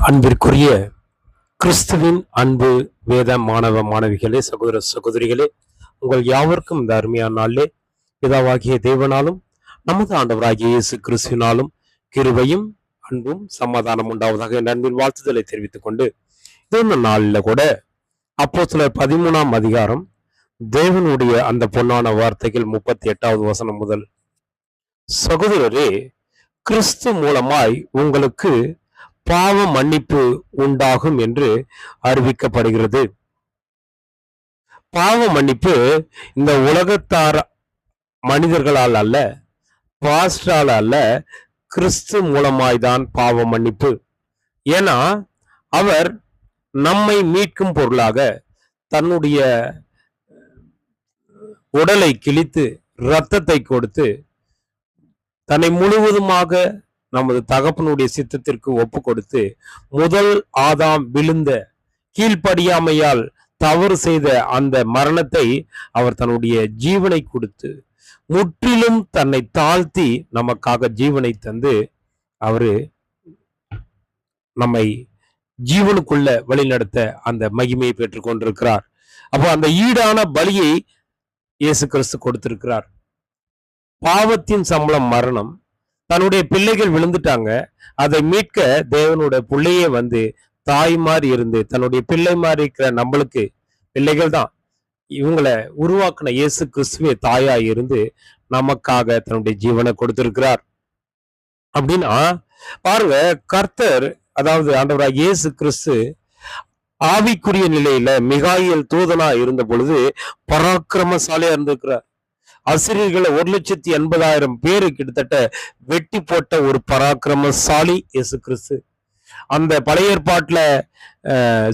அன்பிற்குரிய கிறிஸ்துவின் அன்பு வேத மாணவ மாணவிகளே, சகோதர சகோதரிகளே, உங்கள் யாவருக்கும் இந்த அருமையான நாளிலே பிதாவாகிய தேவனாலும் நமது ஆண்டவராகிய இயேசு கிறிஸ்துவினாலும் கிருபையும் அன்பும் சமாதானம் உண்டாவதாக என் அன்பின் வாழ்த்துதலை தெரிவித்துக் கொண்டு இந்த நாளில் கூட அப்போஸ்தலர் 13ஆம் அதிகாரம் தேவனுடைய அந்த பொன்னான வார்த்தைகள் 38வது வசனம் முதல், சகோதரரே, கிறிஸ்து மூலமாய் உங்களுக்கு பாவ மன்னிப்பு உண்டாகும் என்று அறிவிக்கப்படுகிறது. பாவ மன்னிப்பு இந்த உலகத்தார் மனிதர்களால் அல்ல, பாஸ்டரால் அல்ல, கிறிஸ்து மூலமாய்தான் பாவ மன்னிப்பு. ஏன்னா அவர் நம்மை மீட்கும் பொருளாக தன்னுடைய உடலை கிழித்து இரத்தத்தை கொடுத்து தன்னை முழுவதுமாக நமது தகப்பனுடைய சித்தத்திற்கு ஒப்பு கொடுத்து, முதல் ஆதாம் விழுந்த கீழ்ப்படியாமையால் தவறு செய்த அந்த மரணத்தை அவர் தன்னுடைய ஜீவனை கொடுத்து முற்றிலும் தன்னை தாழ்த்தி நமக்காக ஜீவனை தந்து அவரு நம்மை ஜீவனுக்குள்ள வழிநடத்த அந்த மகிமையை பெற்றுக் கொண்டிருக்கிறார். அப்போ அந்த ஈடான பலியை இயேசு கிறிஸ்து கொடுத்திருக்கிறார். பாவத்தின் சம்பளம் மரணம். தன்னுடைய பிள்ளைகள் விழுந்துட்டாங்க, அதை மீட்க தேவனுடைய பிள்ளையே வந்து தாய் மாதிரி இருந்து தன்னுடைய பிள்ளை மாதிரி இருக்கிற நம்மளுக்கு பிள்ளைகள் தான் இவங்களை உருவாக்கின இயேசு கிறிஸ்துவே தாயா இருந்து நமக்காக தன்னுடைய ஜீவனை கொடுத்திருக்கிறார். அப்படின்னா பாருங்க, கர்த்தர் அதாவது ஆண்டவராக இயேசு கிறிஸ்து ஆவிக்குரிய நிலையில மிகாயில் தூதனா இருந்த பொழுது பராக்கிரமசாலியா இருந்திருக்கிறார். அசிரியர்களை 1,80,000 பேரு கிட்டத்தட்ட வெட்டி போட்ட ஒரு பராக்கிரமசாலி இயேசு கிறிஸ்து. அந்த பழைய ஏற்பாட்டுல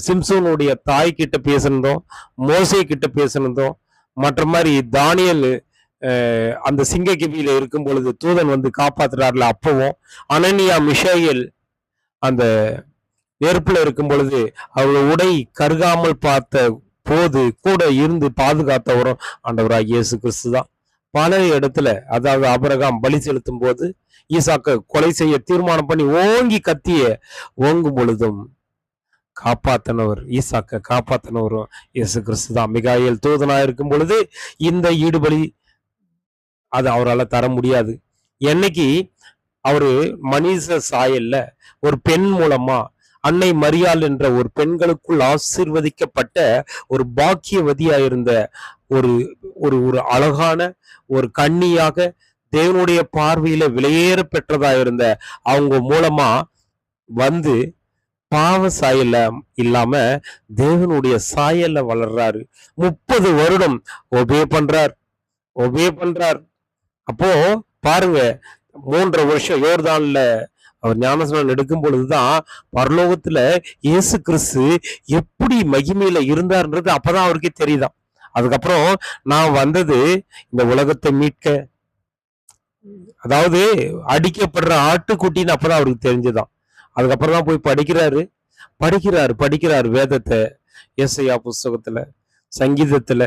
சிம்சோனுடைய தாய் கிட்ட பேசினதும், மோசே கிட்ட பேசினதும், மற்ற மாதிரி தானியல் அந்த சிங்க கிபியில இருக்கும் பொழுது தூதன் வந்து காப்பாத்துறாருல, அப்பவும் அனனியா மிஷாயேல் அந்த நெருப்புல இருக்கும் பொழுது அவர்கள் உடை கருகாமல் பார்த்த போது கூட இருந்து பாதுகாத்தவரும் ஆண்டவராக இயேசு கிறிஸ்து தான். பல இடத்துல, அதாவது ஆபிரகாம் பலி செலுத்தும் போது ஈசாக்க கொலை செய்ய தீர்மானம் பண்ணி ஓங்கி கத்திய ஓங்கும் பொழுதும் காப்பாத்தினவர், ஈசாக்க காப்பாத்தினவரும் இயேசு கிறிஸ்து தான். மிகாயேல் தூதனா இருக்கும் பொழுது இந்த ஈடுபலி அது அவரால் தர முடியாது. என்னைக்கு அவரு மனித சாயல்ல ஒரு பெண் மூலமா அன்னை மரியாள் என்ற ஒரு பெண்களுக்குள் ஆசீர்வதிக்கப்பட்ட ஒரு பாக்கியவதியா இருந்த ஒரு ஒரு ஒரு அழகான ஒரு கன்னியாக தேவனுடைய பார்வையில விலையேற பெற்றதா இருந்த அவங்க மூலமா வந்து பாவ சாயல்ல இல்லாம தேவனுடைய சாயல்ல வளர்றாரு. 30 வருடம் ஒபே பண்றார். அப்போ பாருங்க, 3.5 வருஷம் யோர்தான்ல அவர் ஞானஸ்நானம் எடுக்கும் பொழுதுதான் பரலோகத்துல இயேசு கிறிஸ்து எப்படி மகிமையில இருந்தார்ன்றது அப்பதான் அவருக்கே தெரியுதான். அதுக்கப்புறம் நான் வந்தது இந்த உலகத்தை மீட்க, அதாவது அடிக்கப்படுற ஆட்டுக்குட்டின்னு அப்பதான் அவருக்கு தெரிஞ்சுதான். அதுக்கப்புறம் தான் போய் படிக்கிறாரு வேதத்தை, ஏசாயா புஸ்தகத்துல, சங்கீதத்துல,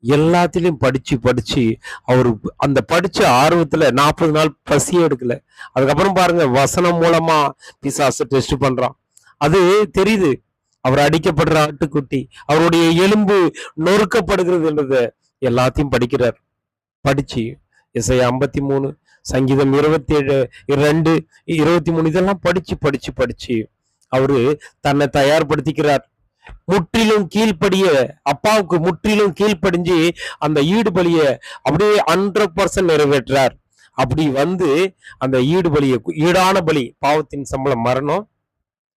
எல்லாத்திலையும் படிச்சு அவரு அந்த படிச்ச ஆர்வத்துல 40 நாள் பசியே எடுக்கல. அதுக்கப்புறம் பாருங்க, வசனம் மூலமா பிசாசு டெஸ்ட் பண்றான். அது தெரியுது, அவர் அடிக்கப்படுற ஆட்டுக்குட்டி, அவருடைய எலும்பு நொறுக்கப்படுகிறது என்றத எல்லாத்தையும் படிச்சு ஏசாயா 53, சங்கீதம் 27, 2, 23 இதெல்லாம் படிச்சு அவரு தன்னை தயார்படுத்திக்கிறார். முற்றிலும் கீழ்ப்படிய, அப்பாவுக்கு முற்றிலும் கீழ்ப்படிஞ்சு அந்த ஈடுபலிய அப்படியே 100% நிறைவேற்றார். அப்படி வந்து அந்த ஈடான பலி, பாவத்தின் சம்பளம் மரணம்,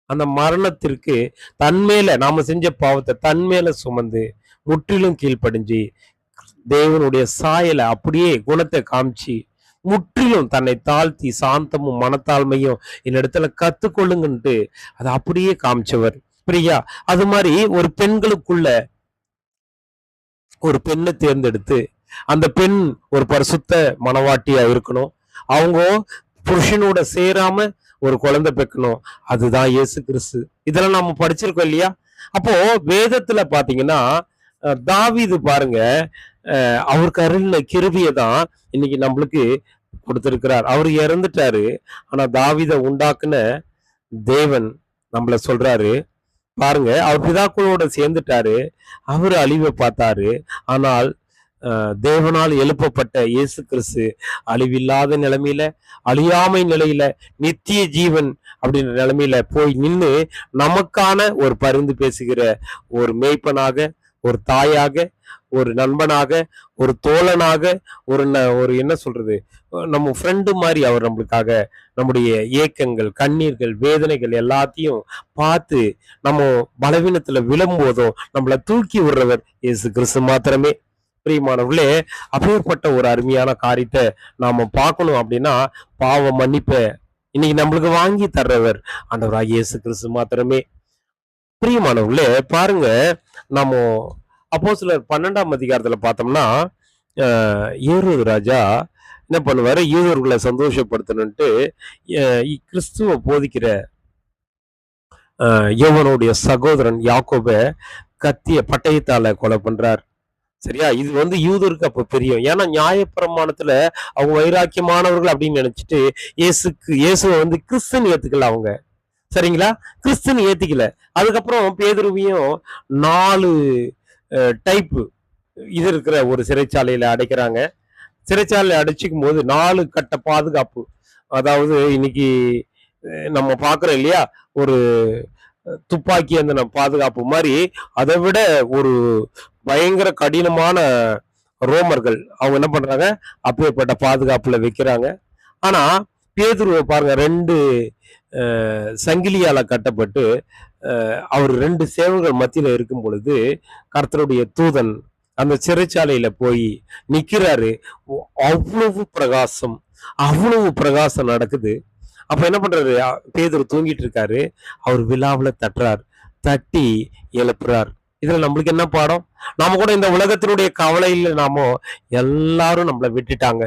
அந்த மரணத்திற்கு தன்மேல நாம செஞ்ச பாவத்தை தன்மேல சுமந்து முற்றிலும் கீழ்ப்படிஞ்சு தேவனுடைய சாயலை அப்படியே குணத்தை காமிச்சு முற்றிலும் தன்னை தாழ்த்தி சாந்தமும் மனத்தாழ்மையும் என்னிடத்துல கத்துக்கொள்ளுங்கன்ட்டு அதை அப்படியே காமிச்சவர். பிரியா, அது மாதிரி ஒரு பெண்களுக்குள்ள ஒரு பெண்ணை தேர்ந்தெடுத்து அந்த பெண் ஒரு பரிசுத்த மனவாட்டியா இருக்கணும், அவங்க புருஷனோட சேராம ஒரு குழந்தை பெக்கணும், அதுதான் இயேசு கிறிஸ்து. இதெல்லாம் நம்ம படிச்சிருக்கோம் இல்லையா? அப்போ வேதத்துல பாத்தீங்கன்னா தாவீது பாருங்க, அவருக்கு அருளின கிருபையை தான் இன்னைக்கு நம்மளுக்கு கொடுத்திருக்கிறார். அவர் இறந்துட்டாரு, ஆனா தாவீதை உண்டாக்குன தேவன் நம்மள சொல்றாரு. பாருங்க, அவர் பிதாக்களோட சேர்ந்துட்டாரு. அவரு அழிவை பார்த்தாரு. ஆனால் தேவனால் எழுப்பப்பட்ட இயேசு கிறிஸ்து அழிவில்லாத நிலைமையில, அழியாமை நிலையில, நித்திய ஜீவன் அப்படின்ற நிலைமையில போய் நின்று நமக்கான ஒரு பரிந்து பேசுகிற ஒரு மேய்ப்பனாக, ஒரு தாயாக, ஒரு நண்பனாக, ஒரு தோழனாக, ஒரு என்ன சொல்றது, நம்ம ஃப்ரெண்டு மாதிரி அவர் நம்மளுக்காக நம்முடைய ஏக்கங்கள், கண்ணீர்கள், வேதனைகள் எல்லாத்தையும் பார்த்து நம்ம பலவீனத்துல விழும்போதும் நம்மளை தூக்கி விடுறவர் இயேசு கிறிஸ்து மாத்திரமே. பிரியமானவர்களே, அப்பேற்பட்ட ஒரு அருமையான காரியத்தை நாம பார்க்கணும் அப்படின்னா, பாவ மன்னிப்பை இன்னைக்கு நம்மளுக்கு வாங்கி தர்றவர் ஆண்டவராகிய இயேசு கிறிஸ்து மாத்திரமே. பிரியமானவர்களே, பாருங்க, நம்ம அப்போஸ்தலர் 12ஆம் அதிகாரத்துல பார்த்தோம்னா, ஏரோது ராஜா என்ன பண்ணுவாரு, யூதர்களை சந்தோஷப்படுத்தணும்ட்டு கிறிஸ்துவ போதிக்கிற யோவனுடைய சகோதரன் யாக்கோப கத்திய பட்டயத்தால கொலை பண்றார். சரியா? இது யூதருக்கு அப்ப தெரியும். ஏன்னா நியாயப்பிரமாணத்துல அவங்க வைராக்கியமானவர்கள் அப்படின்னு நினைச்சிட்டு இயேசுவை கிறிஸ்துன்னு ஏத்துக்கல அவங்க. சரிங்களா? கிறிஸ்துன்னு ஏத்திக்கல. அதுக்கப்புறம் பேதுருவையும் 4 டைப் இது இருக்கிற ஒரு சிறைச்சாலையில அடைக்கிறாங்க. சிறைச்சாலையில அடைச்சிக்கும் போது 4 கட்ட பாதுகாப்பு. அதாவது இன்னைக்கு நம்ம பாக்குறோம் இல்லையா, ஒரு துப்பாக்கி அந்த பாதுகாப்பு மாதிரி, அதை விட ஒரு பயங்கர கடினமான ரோமர்கள் அவங்க என்ன பண்றாங்க, அப்பேற்பட்ட பாதுகாப்புல வைக்கிறாங்க. ஆனா பேதுருவை பாருங்க, 2 சங்கிலியால கட்டப்பட்டு அவர் 2 சேவல்கள் மத்தியில இருக்கும் பொழுது கர்த்தருடைய தூதன் அந்த சிறைச்சாலையில போய் நிக்கிறாரு. அவ்வளவு பிரகாசம், அவ்வளவு பிரகாசம் நடக்குது. அப்ப என்ன பண்றாரு, பேதுரு தூங்கிட்டு இருக்காரு, அவர் விழாவுல தட்டுறார், தட்டி எழுப்புறார். இதுல நம்மளுக்கு என்ன பாடம்? நாம கூட இந்த உலகத்தினுடைய கவலையில எல்லாரும் நம்மளை விட்டுட்டாங்க,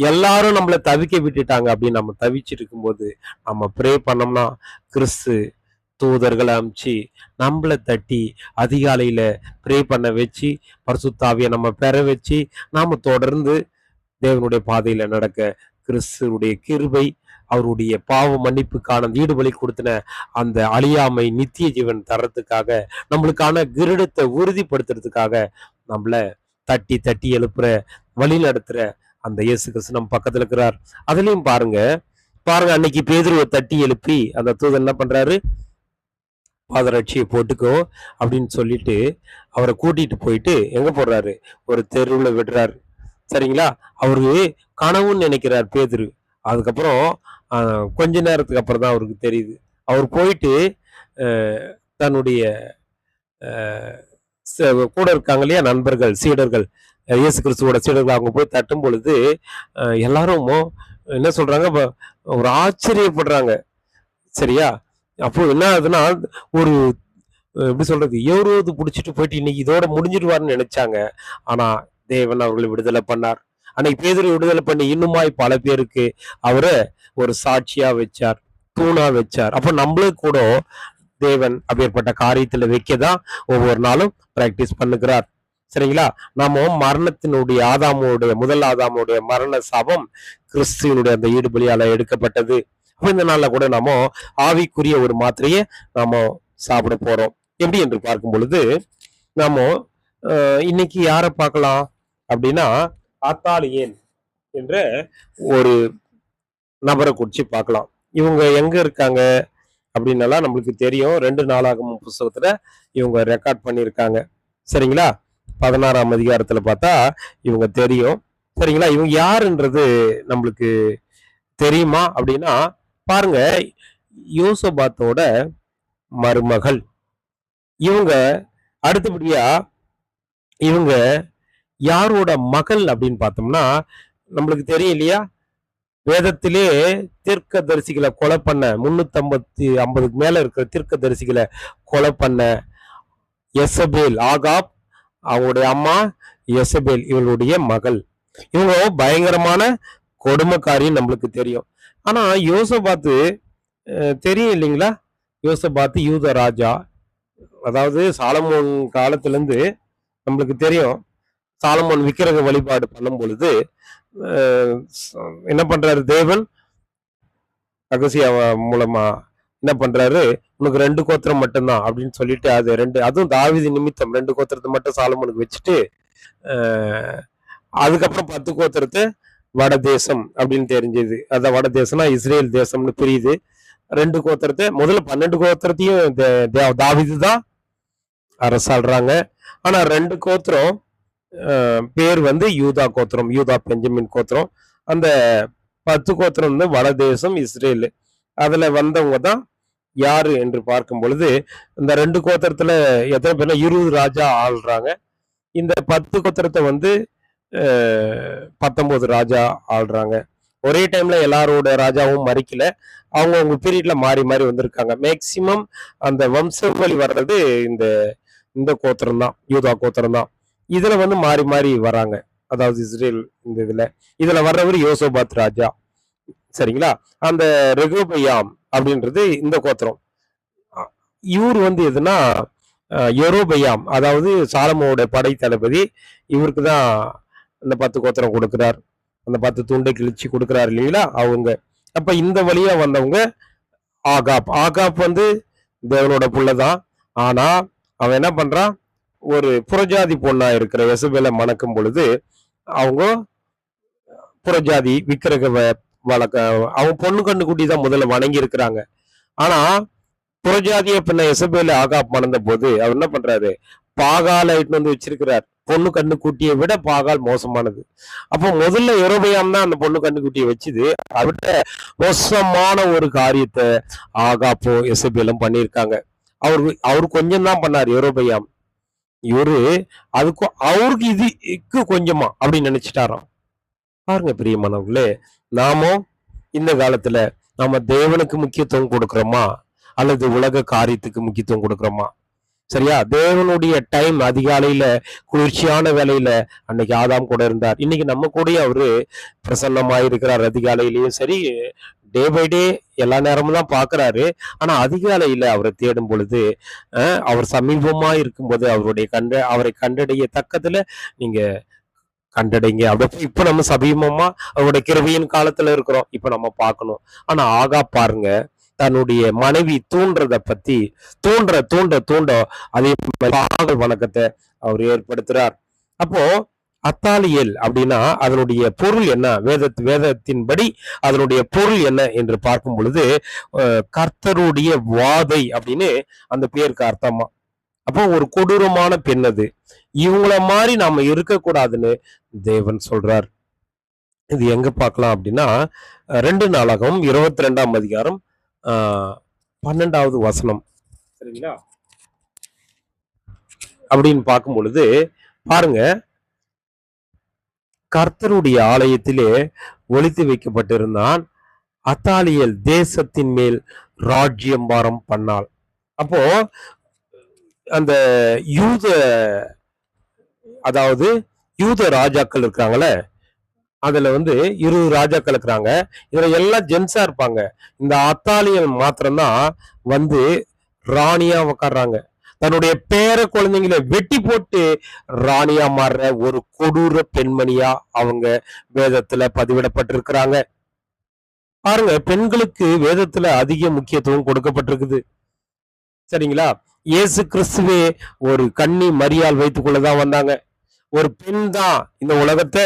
எல்லாரும் நம்மளை தவிக்க விட்டுட்டாங்க அப்படின்னு நம்ம தவிச்சிட்டு இருக்கும்போது நம்ம ப்ரே பண்ணோம்னா, கிறிஸ்து தூதர்களை அமிச்சு நம்மளை தட்டி அதிகாலையில ப்ரே பண்ண வச்சு பரிசுத்தாவியை நம்ம பெற வச்சு நாம தொடர்ந்து தேவனுடைய பாதையில நடக்க கிறிஸ்துடைய கிருபை, அவருடைய பாவ மன்னிப்புக்கான ஈடுபலி கொடுத்தின அந்த அழியாமை நித்திய ஜீவன் தர்றதுக்காக, நம்மளுக்கான கிரீடத்தை உறுதிப்படுத்துறதுக்காக நம்மள தட்டி தட்டி எழுப்புற, வழி நடத்துற அந்த இயேசு கிறிஸ்து நம்ம பக்கத்துல இருக்கிறார். அதுலயும் பாருங்க, அன்னைக்கு பேதுருவை தட்டி எழுப்பி அந்த தூதன் என்ன பண்றாரு, பாதரட்சியை போட்டுக்கோ அப்படின்னு சொல்லிட்டு அவரை கூட்டிட்டு போயிட்டு எங்க போடுறாரு, ஒரு தெருவுல விடுறாரு. சரிங்களா? அவரு கனவுன்னு நினைக்கிறார் பேதுரு. அதுக்கப்புறம் கொஞ்ச நேரத்துக்கு அப்புறம் தான் அவருக்கு தெரியுது. அவர் போயிட்டு தன்னுடைய கூட இருக்காங்க இல்லையா நண்பர்கள், சீடர்கள், இயேசு கிறிஸ்துவோட சீடர்கள், அவங்க போய் தட்டும் பொழுது எல்லாரும் என்ன சொல்றாங்க, ஒரு ஆச்சரியப்படுறாங்க. சரியா? அப்போ என்ன ஆகுதுன்னா, ஒரு எப்படி சொல்றது, ஏரோது பிடிச்சிட்டு போயிட்டு இன்னைக்கு இதோட முடிஞ்சிடுவார்னு நினைச்சாங்க. ஆனா தேவன் அவர்களை விடுதலை பண்ணார். அன்னைக்கு பேதுரு விடுதலை பண்ணி இன்னுமாய் பல பேருக்கு அவரை ஒரு சாட்சியா வச்சார், தூணா வச்சார். அப்ப நம்மளும் கூட தேவன் அப்பேற்பட்ட காரியத்துல வைக்கதான் ஒவ்வொரு நாளும் பிராக்டிஸ் பண்ணுகிறார். சரிங்களா? நாம மரணத்தினுடைய முதல் ஆதாமுடைய மரண சாபம் கிறிஸ்துவனுடைய அந்த ஈடுபலியால எடுக்கப்பட்டது. அப்ப இந்த நாள்ல கூட நாம ஆவிக்குரிய ஒரு மாத்திரையை நாம சாப்பிட போறோம். எப்படி என்று பார்க்கும் பொழுது நாம இன்னைக்கு யாரை பார்க்கலாம் அப்படின்னா, ஆத்தாலியேல் என்ற ஒரு நபரை குறிச்சு பார்க்கலாம். இவங்க எங்க இருக்காங்க அப்படின்னாலாம் நம்மளுக்கு தெரியும். 2 நாளாகமம் புஸ்தகத்துல இவங்க ரெக்கார்ட் பண்ணியிருக்காங்க. சரிங்களா? 16ஆம் அதிகாரத்துல பார்த்தா இவங்க தெரியும். சரிங்களா? இவங்க யாருன்றது நம்மளுக்கு தெரியுமா அப்படின்னா, பாருங்க, யோசபாத்தோட மருமகள் இவங்க. அடுத்தபடியா இவங்க யாரோட மகள் அப்படின்னு பார்த்தோம்னா, நம்மளுக்கு தெரியும் இல்லையா, வேதத்திலே தீர்க்க தரிசிகளை கொலை பண்ண 350 மேல இருக்கிற தீர்க்க தரிசிகளை கொலை பண்ண எசபேல், ஆகாப் அவங்களுடைய அம்மா எசபேல் இவளுடைய மகள். இவங்க பயங்கரமான கொடுமைக்காரின்னு நம்மளுக்கு தெரியும். ஆனா யோசபாத்து தெரியும் இல்லைங்களா, யோசபாத்து யூத ராஜா. அதாவது சாலமோன் காலத்துல இருந்து நம்மளுக்கு தெரியும், சாலமோன் விக்கிரக வழிபாடு பண்ணும் பொழுது என்ன பண்றாரு தேவன், ரகசிய மூலமா என்ன பண்றாரு, உனக்கு 2 கோத்திரம் மட்டும்தான் அப்படின்னு சொல்லிட்டு அது 2 அதுவும் தாவீது நிமித்தம் 2 கோத்திரத்தை மட்டும் சாலமோனுக்கு வச்சுட்டு அஹ், அதுக்கப்புறம் 10 கோத்திரத்தை வடதேசம் அப்படின்னு தெரிஞ்சது. அதான் வடதேசம்னா இஸ்ரேல் தேசம்னு பிரியுது. 2 கோத்திரத்தை முதல்ல 12 கோத்திரத்தையும் தாவீது தான் அரசாள்றாங்க. ஆனா 2 கோத்திரம் பேர் வந்து யூதா கோத்திரம், யூதா பெஞ்சமின் கோத்திரம். அந்த 10 கோத்திரம் வந்து வடதேசம் இஸ்ரேல். அதுல வந்தவங்க தான் யாரு என்று பார்க்கும் பொழுது, இந்த 2 கோத்திரத்துல எத்தனை பேர்னா 20 ராஜா ஆள்றாங்க. இந்த 10 கோத்திரத்தை வந்து 19 ராஜா ஆள்றாங்க. ஒரே டைம்ல எல்லாரோட ராஜாவும் மறிக்கல. அவங்க பீரியட்ல மாறி மாறி வந்திருக்காங்க. மேக்சிமம் அந்த வம்சவழி வர்றது இந்த இந்த கோத்திரம் தான், யூதா கோத்திரம் தான். இதுல வந்து மாறி மாறி வராங்க. அதாவது இஸ்ரேல் இந்த இதுல வர்றவர் யோசபாத் ராஜா. சரிங்களா? அந்த ரெகோபயாம் அப்படின்றது இந்த கோத்திரம். இவர் வந்து எதுனா யெரொபெயாம், அதாவது சாலமோட படை தளபதி. இவருக்கு தான் அந்த 10 கோத்திரம் கொடுக்கிறார். அந்த 10 துண்டை கிழிச்சு கொடுக்கிறார் இல்லைங்களா அவங்க. அப்ப இந்த வழியா வந்தவங்க ஆகாப். ஆகாப் வந்து தேவனோட புள்ளதான். ஆனா அவன் என்ன பண்றான், ஒரு புறஜாதி பொண்ணா இருக்கிற எசபேலை மணக்கும் பொழுது அவங்க புறஜாதி விக்கிரக வழக்க அவன் பொண்ணு கண்டுக்குட்டி தான் முதல்ல வணங்கி இருக்கிறாங்க. ஆனா புறஜாதிய பின்ன எசபேல ஆகாப் மணந்த போது அவர் என்ன பண்றாரு, பாகால வந்து வச்சிருக்கிறார். பொண்ணு கண்ணுக்குட்டியை விட பாகால் மோசமானது. அப்போ முதல்ல யெரொபெயாம் தான் அந்த பொண்ணு கண்ணுக்குட்டியை வச்சுது. அதை விட மோசமான ஒரு காரியத்தை ஆகாப்போ எசபேலும் பண்ணியிருக்காங்க. அவரு கொஞ்சம் தான் பண்ணார் யெரொபெயாம். இவரு அதுக்கும் அவருக்கு இதுக்கு கொஞ்சமா அப்படின்னு நினைச்சிட்டாராம். பாருங்க பிரியமானவர்களே, நாமும் இந்த காலத்துல நாம தேவனுக்கு முக்கியத்துவம் கொடுக்கிறோமா அல்லது உலக காரியத்துக்கு முக்கியத்துவம் கொடுக்கிறோமா? சரியா? தேவனுடைய டைம் அதிகாலையில குளிர்ச்சியான வேலையில அன்னைக்கு ஆதாம் கூட இருந்தார். இன்னைக்கு நம்ம கூட அவரு பிரசன்னமா இருக்கிறார். அதிகாலையிலயும் சரி, டே பை டே எல்லா நேரமும் தான் பாக்குறாரு. ஆனா அதிகாலையில அவரை தேடும் பொழுது அவர் சமீபமா இருக்கும்போது அவரை கண்டடைய தக்கத்துல நீங்க கண்டடைங்க. அப்படி இப்ப நம்ம சமீபமா அவருடைய கிருபையின் காலத்துல இருக்கிறோம். இப்ப நம்ம பார்க்கணும். ஆனா பாருங்க, தன்னுடைய மனைவி தூண்டுறத பத்தி தூண்ட தூண்ட அதே பாகல் வணக்கத்தை அவர் ஏற்படுத்துறார். அப்போ அத்தாலியல் அப்படின்னா அதனுடைய பொருள் என்ன, வேதத்தின்படி அதனுடைய பொருள் என்ன என்று பார்க்கும் பொழுது கர்த்தருடைய வாதை அப்படின்னு அந்த பேருக்கு அர்த்தமா. அப்போ ஒரு கொடூரமான பெண் அது. இவங்கள மாதிரி நாம இருக்கக்கூடாதுன்னு தேவன் சொல்றார். இது எங்க பார்க்கலாம் அப்படின்னா 2 நாளாகவும் 22ஆம் அதிகாரம் 12வது வசனம். சரிங்களா? அப்படின்னு பார்க்கும் பொழுது பாருங்க, கர்த்தருடைய ஆலயத்திலே ஒளித்து வைக்கப்பட்டிருந்தான். அத்தாலியல் தேசத்தின் மேல் ராஜ்யம்பாரம் பண்ணாள். அப்போ அந்த அதாவது யூத ராஜாக்கள் இருக்கிறாங்களே, அதுல வந்து 20 ராஜாக்கள் இருக்கிறாங்க. இதுல எல்லாம் ஜென்ஸா இருப்பாங்க. இந்த அத்தாலியல் மாத்திரம்தான் வந்து ராணியா உக்காடுறாங்க. தன்னுடைய பேர குழந்தைங்களை வெட்டி போட்டு ராணியா மாறுற ஒரு கொடூர பெண்மணியா அவங்க வேதத்துல பதிவிடப்பட்டிருக்கிறாங்க. பாருங்க, பெண்களுக்கு வேதத்துல அதிக முக்கியத்துவம் கொடுக்கப்பட்டிருக்குது. சரிங்களா? இயேசு கிறிஸ்துவே ஒரு கன்னி மரியாள் வைத்துக்கொள்ளதான் வந்தாங்க. ஒரு பெண் தான் இந்த உலகத்தை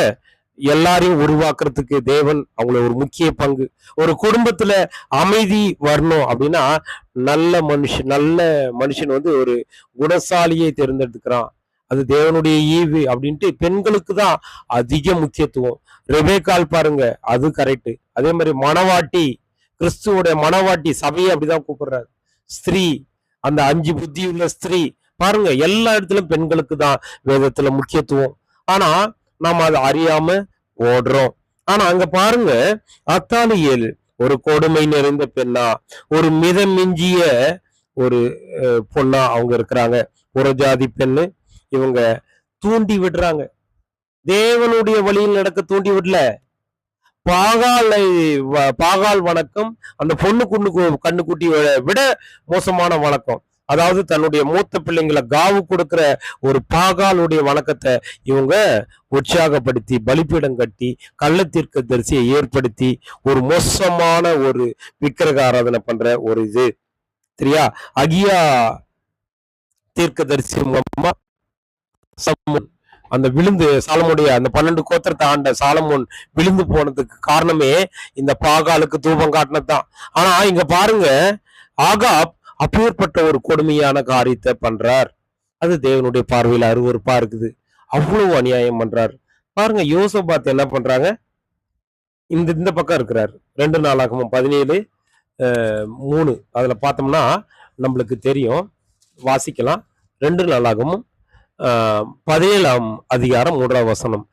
எல்லாரையும் உருவாக்குறதுக்கு தேவன் அவங்கள ஒரு முக்கிய பங்கு. ஒரு குடும்பத்துல அமைதி வரணும் அப்படின்னா நல்ல மனுஷன் வந்து ஒரு குணசாலியை தேர்ந்தெடுக்கிறான். அது தேவனுடைய ஈவு அப்படின்ட்டு பெண்களுக்கு தான் அதிக முக்கியத்துவம். ரெபேக்கால் பாருங்க, அது கரெக்ட். அதே மாதிரி மணவாட்டி, கிறிஸ்துவோட மணவாட்டி, சபையை அப்படிதான் கூப்பிடுறாரு. ஸ்திரீ, அந்த 5 புத்தியுள்ள ஸ்திரீ பாருங்க, எல்லா இடத்துலயும் பெண்களுக்கு தான் வேதத்துல முக்கியத்துவம். ஆனா நாம அதை அறியாம ஓடுறோம். ஆனா அங்க பாருங்க, அத்தாலியேல் ஒரு கொடுமை நிறைந்த பெண்ணா, ஒரு மிதமிஞ்சிய ஒரு பொண்ணா அவங்க இருக்கிறாங்க. புறஜாதி பெண்ணு. இவங்க தூண்டி விடுறாங்க. தேவனுடைய வழியில் நடக்க தூண்டி விடல. பாகால் வணக்கம் அந்த பொண்ணு கண்ணுக்குட்டி விட மோசமான வணக்கம். அதாவது தன்னுடைய மூத்த பிள்ளைங்களை காவு கொடுக்கிற ஒரு பாகாலுடைய வணக்கத்தை இவங்க உற்சாகப்படுத்தி பலிப்பீடம் கட்டி கள்ளத்தீர்க்க தரிசியை ஏற்படுத்தி ஒரு மோசமான ஒரு விக்கிரக ஆராதனை பண்ற ஒரு இது சரியா. அகியா தீர்க்க தரிசி மூலமா அந்த விழுந்து சாலமுடைய அந்த 12 கோத்திரத்தை ஆண்ட சாலமோன் விழுந்து போனதுக்கு காரணமே இந்த பாகாலுக்கு தூபம் காட்டினதுதான். ஆனா இங்க பாருங்க, ஆகாப் அப்பேற்பட்ட ஒரு கொடுமையான காரியத்தை பண்றார். அது தேவனுடைய பார்வையில் அருவருப்பா இருக்குது. அவ்வளவு அநியாயம் பண்றார் பாருங்க. யோசபாத் என்ன பண்றாங்க, இந்த பக்கம் இருக்கிறார். 2 நாளாகமும் 17:3 அதுல பார்த்தோம்னா நம்மளுக்கு தெரியும், வாசிக்கலாம். 2 நாளாகமும் 17ஆம் அதிகாரம் 3ஆம் வசனம்.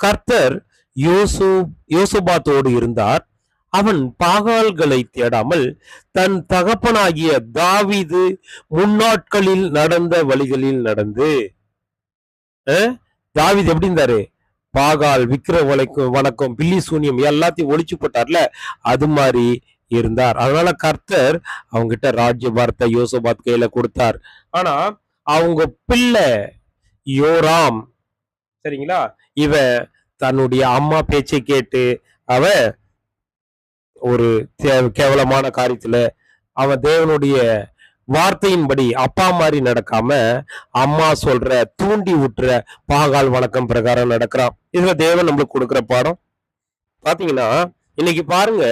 கர்த்தர் யோசபாத்தோடு இருந்தார். அவன் பாகால்களை தேடாமல் தன் தகப்பனாகிய தாவீது முன்னாட்களில் நடந்த வழிகளில் நடந்து. தாவீது எப்படி இருந்தாரு? பாகால் விக்கிர வணக்கம் பில்லி சூனியம் எல்லாத்தையும் ஒழிச்சு போட்டார்ல, அது மாதிரி இருந்தார். அதனால கர்த்தர் அவங்க கிட்ட ராஜ்யபாரத்தை யோசபாத் கையில கொடுத்தார். ஆனா அவங்க பிள்ளை யோராம் சரிங்களா, இவன் தன்னுடைய அம்மா பேச்சை கேட்டு அவன் ஒரு கேவலமான காரியத்துல அவன் தேவனுடைய வார்த்தையின்படி அப்பா மாதிரி நடக்காம அம்மா சொல்ற தூண்டி விட்டுற பாகால் வணக்கம் பிரகாரம் நடக்கிறான். இதுல தேவன் நம்மளுக்கு கொடுக்குற பாடம் பாத்தீங்கன்னா, இன்னைக்கு பாருங்க,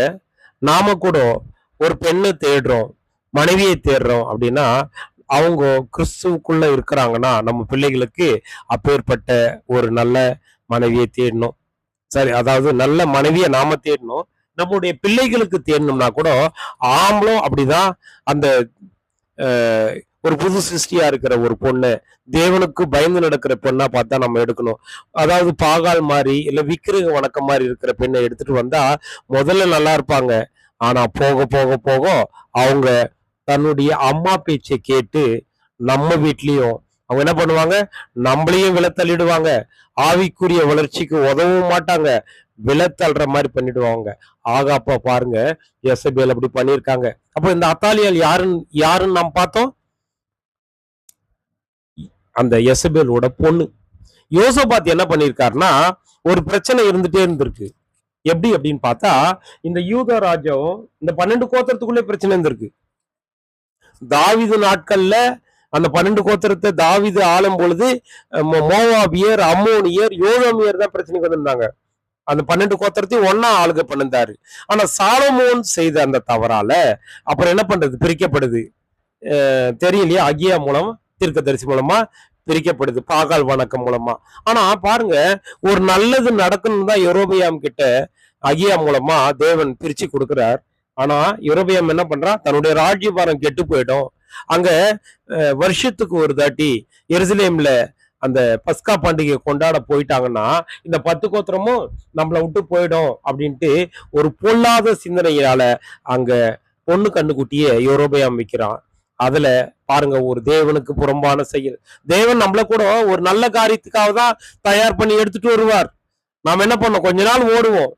நாம கூட ஒரு பெண்ணை தேடுறோம், மனைவியை தேடுறோம் அப்படின்னா அவங்க கிறிஸ்துவுக்குள்ள இருக்கிறாங்கன்னா நம்ம பிள்ளைகளுக்கு அப்பேற்பட்ட ஒரு நல்ல மனைவியை தேடணும். சரி, அதாவது நல்ல மனைவியை நாம தேடணும், நம்முடைய பிள்ளைகளுக்கு தேடணும்னா கூட ஆம்பளும் அப்படிதான். அந்த ஒரு புது சிருஷ்டியா இருக்கிற ஒரு பொண்ணு, தேவனுக்கு பயந்து நடக்கிற பெண்ணா பார்த்தா நம்ம எடுக்கணும். அதாவது பாகால் மாதிரி இல்ல விக்கிரக வணக்கம் மாதிரி இருக்கிற பெண்ணை எடுத்துட்டு வந்தா முதல்ல நல்லா இருப்பாங்க. ஆனா போக போக போக அவங்க தன்னுடைய அம்மா பேச்சை கேட்டு நம்ம வீட்லயும் அவங்க என்ன பண்ணுவாங்க, நம்மளையும் விழத்தள்ளிடுவாங்க. ஆவிக்குரிய வளர்ச்சிக்கு உதவும் மாட்டாங்க, விழத்தள்ளுற மாதிரி பண்ணிடுவாங்க. ஆகாப்பா பாருங்க, எசபேல் அப்படி பண்ணியிருக்காங்க. அப்போ இந்த அத்தாலியால் யாருன்னு நாம் பார்த்தோம், அந்த எசபேலோட பொண்ணு. யோசபாத் என்ன பண்ணியிருக்காருன்னா, ஒரு பிரச்சனை இருந்துட்டே இருந்திருக்கு. எப்படி அப்படின்னு பார்த்தா, இந்த யூதா ராஜ்யம் இந்த 12 கோத்திரத்துக்குள்ளே பிரச்சனை இருந்திருக்கு. தாவீது நாட்கள்ல அந்த 12 கோத்திரத்தை தாவீது ஆளும் பொழுது மோவாபியர், அம்மோனியர், யோதாமியர் தான் பிரச்சனைக்கு வந்திருந்தாங்க. அந்த 12 கோத்திரத்தையும் ஒன்னா ஆளுகை பண்ணிருந்தாரு. ஆனா சாலமோன் செய்த அந்த தவறால அப்புறம் என்ன பண்றது, பிரிக்கப்படுது. தெரியலையா, அகியா மூலம் தீர்க்கதரிசி மூலமா பிரிக்கப்படுது, பாகால் வணக்கம் மூலமா. ஆனா பாருங்க, ஒரு நல்லது நடக்கணும் தான் யெரொபெயாம் கிட்ட அகியா மூலமா தேவன் பிரிச்சு கொடுக்கிறார். ஆனா யெரொபெயாம் என்ன பண்றான், தன்னுடைய ராஜ்யபாரம் கெட்டு போயிடும். அங்க வருஷத்துக்கு ஒரு தாட்டி எருசலேம்ல அந்த பஸ்கா பண்டிகை கொண்டாட போயிட்டாங்கன்னா இந்த 10 கோத்திரமும் நம்மளை விட்டு போயிடும் அப்படின்ட்டு ஒரு பொல்லாத சிந்தனையால அங்க பொண்ணு கண்ணுக்குட்டியே யெரொபெயாம் வைக்கிறான். அதுல பாருங்க, ஒரு தேவனுக்கு புறம்பான செயல். தேவன் நம்மள கூட ஒரு நல்ல காரியத்துக்காக தான் தயார் பண்ணி எடுத்துட்டு வருவார். நாம என்ன பண்ணோம், கொஞ்ச நாள் ஓடுவோம்.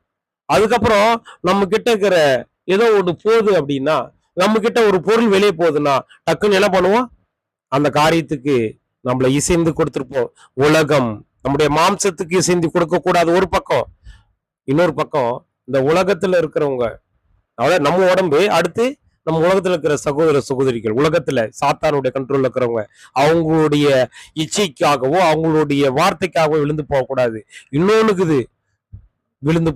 அதுக்கப்புறம் நம்ம கிட்ட இருக்கிற ஏதோ ஒண்ணு போகுது அப்படின்னா, நம்ம கிட்ட ஒரு பொருள் வெளியே போகுதுன்னா டக்குன்னு என்ன பண்ணுவோம், அந்த காரியத்துக்கு நம்மளை இசைந்து கொடுத்துருப்போம். உலகம் நம்முடைய மாம்சத்துக்கு இசைந்து கொடுக்க கூடாது ஒரு பக்கம். இன்னொரு பக்கம் இந்த உலகத்துல இருக்கிறவங்க, அதாவது நம்ம உடம்பு, அடுத்து நம்ம உலகத்துல இருக்கிற சகோதர சகோதரிகள், உலகத்துல சாத்தானுடைய கண்ட்ரோல்ல இருக்கிறவங்க, அவங்களுடைய இச்சைக்காகவோ அவங்களுடைய வார்த்தைக்காகவோ விழுந்து போகக்கூடாது. இன்னொன்னுக்குது, விழுந்து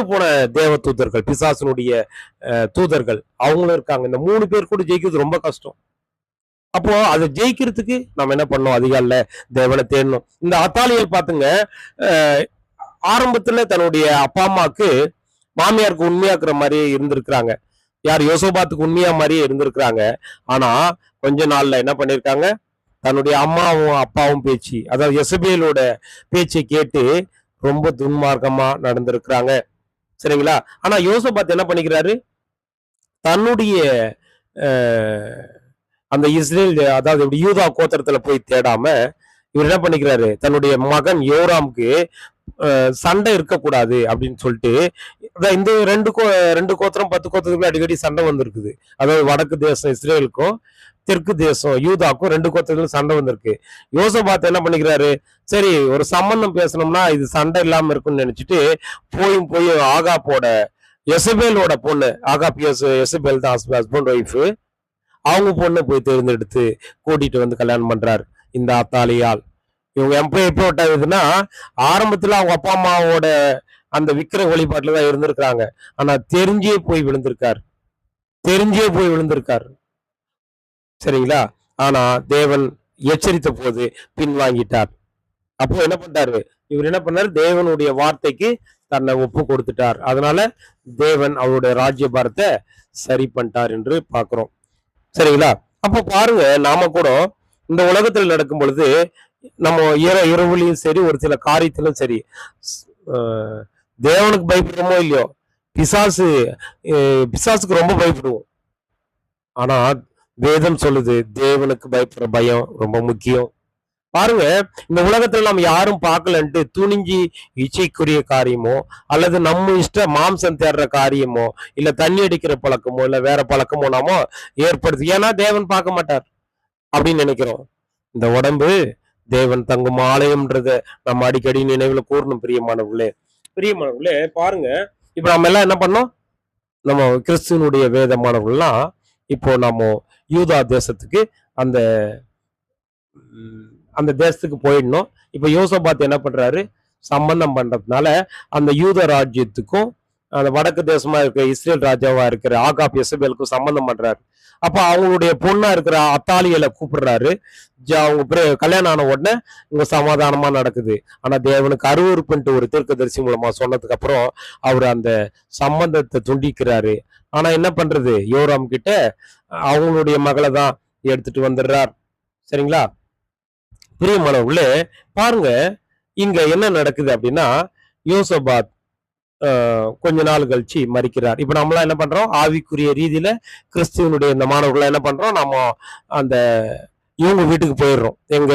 போன தேவ தூதர்கள், பிசாசனுடைய தூதர்கள் அவங்களும் இருக்காங்க. இந்த 3 பேர் கூட ஜெயிக்கிறது ரொம்ப கஷ்டம். அப்போ அதை ஜெயிக்கிறதுக்கு நம்ம என்ன பண்ணோம், அதிகால தேவனை தேடணும். இந்த அத்தாலியல் பாத்துங்க, ஆரம்பத்துல தன்னுடைய அப்பா அம்மாக்கு மாமியாருக்கு உண்மையாக்குற மாதிரியே இருந்திருக்கிறாங்க. யார், யோசபாத்துக்கு உண்மையா மாதிரியே இருந்திருக்கிறாங்க. ஆனா கொஞ்ச நாள்ல என்ன பண்ணிருக்காங்க, தன்னுடைய அம்மாவும் அப்பாவும் பேச்சு, அதாவது எசபேலோட பேச்சை கேட்டு ரொம்ப துன்மார்க்கமா நடந்திருக்கிறாங்க. சரிங்களா. ஆனா யோசபாத் என்ன பண்ணிக்கிறாரு, தன்னுடைய அந்த இஸ்ரேல், அதாவது யூதா கோத்திரத்துல போய் தேடாம இவர் என்ன பண்ணிக்கிறாரு, தன்னுடைய மகன் யோராமுக்கு சண்டை இருக்கக்கூடாது அப்படின்னு சொல்லிட்டு இந்த ரெண்டு கோத்திரம் 10 கோத்திரத்துக்குள்ள அடிக்கடி சண்டை வந்திருக்குது. அதாவது வடக்கு தேசம் இஸ்ரேலுக்கும் தெற்கு தேசம் யூதாக்கும் 2 கோத்திரங்களும் சண்டை வந்திருக்கு. யோசபாத் என்ன பண்ணிக்கிறாரு, சரி ஒரு சம்பந்தம் பேசணும்னா இது சண்டை இல்லாம இருக்கும்னு நினைச்சிட்டு போய் ஆகாப்போட எசபேலோட பொண்ணு, ஆகாப் எசபேல் தான் ஹஸ்பண்ட் ஒய்ஃப், அவங்க பொண்ணை போய் தேர்ந்தெடுத்து கூட்டிட்டு வந்து கல்யாணம் பண்றாரு இந்த அத்தாலியால். இவங்க எப்படிப்பட்டதுன்னா ஆரம்பத்துல அவங்க அப்பா அம்மாவோட அந்த விக்கிர வழிபாட்டுல தான் இருந்திருக்கிறாங்க. ஆனா தெரிஞ்சே போய் விழுந்திருக்காரு. சரிங்களா? ஆனா தேவன் எச்சரித்த போது பின்வாங்கிட்டார். அப்போ என்ன பண்றாரு, இவர் என்ன பண்ணாரு, தேவனுடைய வார்த்தைக்கு தன்னை ஒப்பு கொடுத்துட்டார். அதனால தேவன் அவருடைய ராஜ்யபாரத்தை சரி பண்ணிட்டார் என்று பார்க்கிறோம். சரிங்களா? அப்போ பாருங்க, நாம கூட இந்த உலகத்தில் நடக்கும் பொழுது நம்ம இரவுலையும் சரி, ஒரு சில காரியத்திலும் சரி, தேவனுக்கு பயப்படுறோமோ இல்லையோ, பிசாசுக்கு ரொம்ப பயப்படுவோம். ஆனா வேதம் சொல்லுது தேவனுக்கு பயப்படுற பயம் ரொம்ப முக்கியம். பாருங்க, இந்த உலகத்துல நம்ம யாரும் பார்க்கலன்ட்டு துணிஞ்சி இச்சைக்குரிய காரியமோ அல்லது நம்ம இஷ்ட மாம்சம் தேடுற காரியமோ இல்ல தண்ணி அடிக்கிற பழக்கமோ இல்ல வேற பழக்கமோ நாமோ ஏற்படுது. ஏன்னா தேவன் பார்க்க மாட்டார் அப்படின்னு நினைக்கிறோம். இந்த உடம்பு தேவன் தங்கும் ஆலயம்ன்றத நம்ம அடிக்கடி நினைவுல கூறணும். பிரியமானவர்களே பாருங்க, இப்ப நம்ம எல்லாம் என்ன பண்ணோம், நம்ம கிறிஸ்துவனுடைய வேதமானவர்கள்லாம் இப்போ நம்ம யூதா தேசத்துக்கு அந்த அந்த தேசத்துக்கு போயிடணும். இப்ப யோசபாத் என்ன பண்றாரு, சம்பந்தம் பண்றதுனால அந்த யூத ராஜ்யத்துக்கும் அந்த வடக்கு தேசமா இருக்கிற இஸ்ரேல் ராஜாவா இருக்கிற ஆகாப் எசபேலுக்கும் சம்பந்தம் பண்றாரு. அப்ப அவங்களுடைய பொண்ணா இருக்கிற அத்தாலியலை கூப்பிடுறாரு. அவங்க கல்யாணம் ஆன உடனே இங்க சமாதானமா நடக்குது. ஆனா தேவனுக்கு அருவருப்புன்ட்டு ஒரு தீர்க்கதரிசி மூலமா சொன்னதுக்கு அப்புறம் அவர் அந்த சம்பந்தத்தை துண்டிக்கிறாரு. ஆனா என்ன பண்றது, யோராம் கிட்ட அவங்களுடைய மகளை தான் எடுத்துட்டு வந்துடுறார். சரிங்களா? பிரியமானவர்களே பாருங்க, இங்க என்ன நடக்குது அப்படின்னா, யோசபாத் கொஞ்ச நாள் கழிச்சு மறிக்கிறார். இப்ப நம்மளாம் என்ன பண்றோம், ஆவிக்குரிய ரீதியில கிறிஸ்துவனுடைய இந்த மாணவர்கள் என்ன பண்றோம், நம்ம அந்த இவங்க வீட்டுக்கு போயிடுறோம். எங்க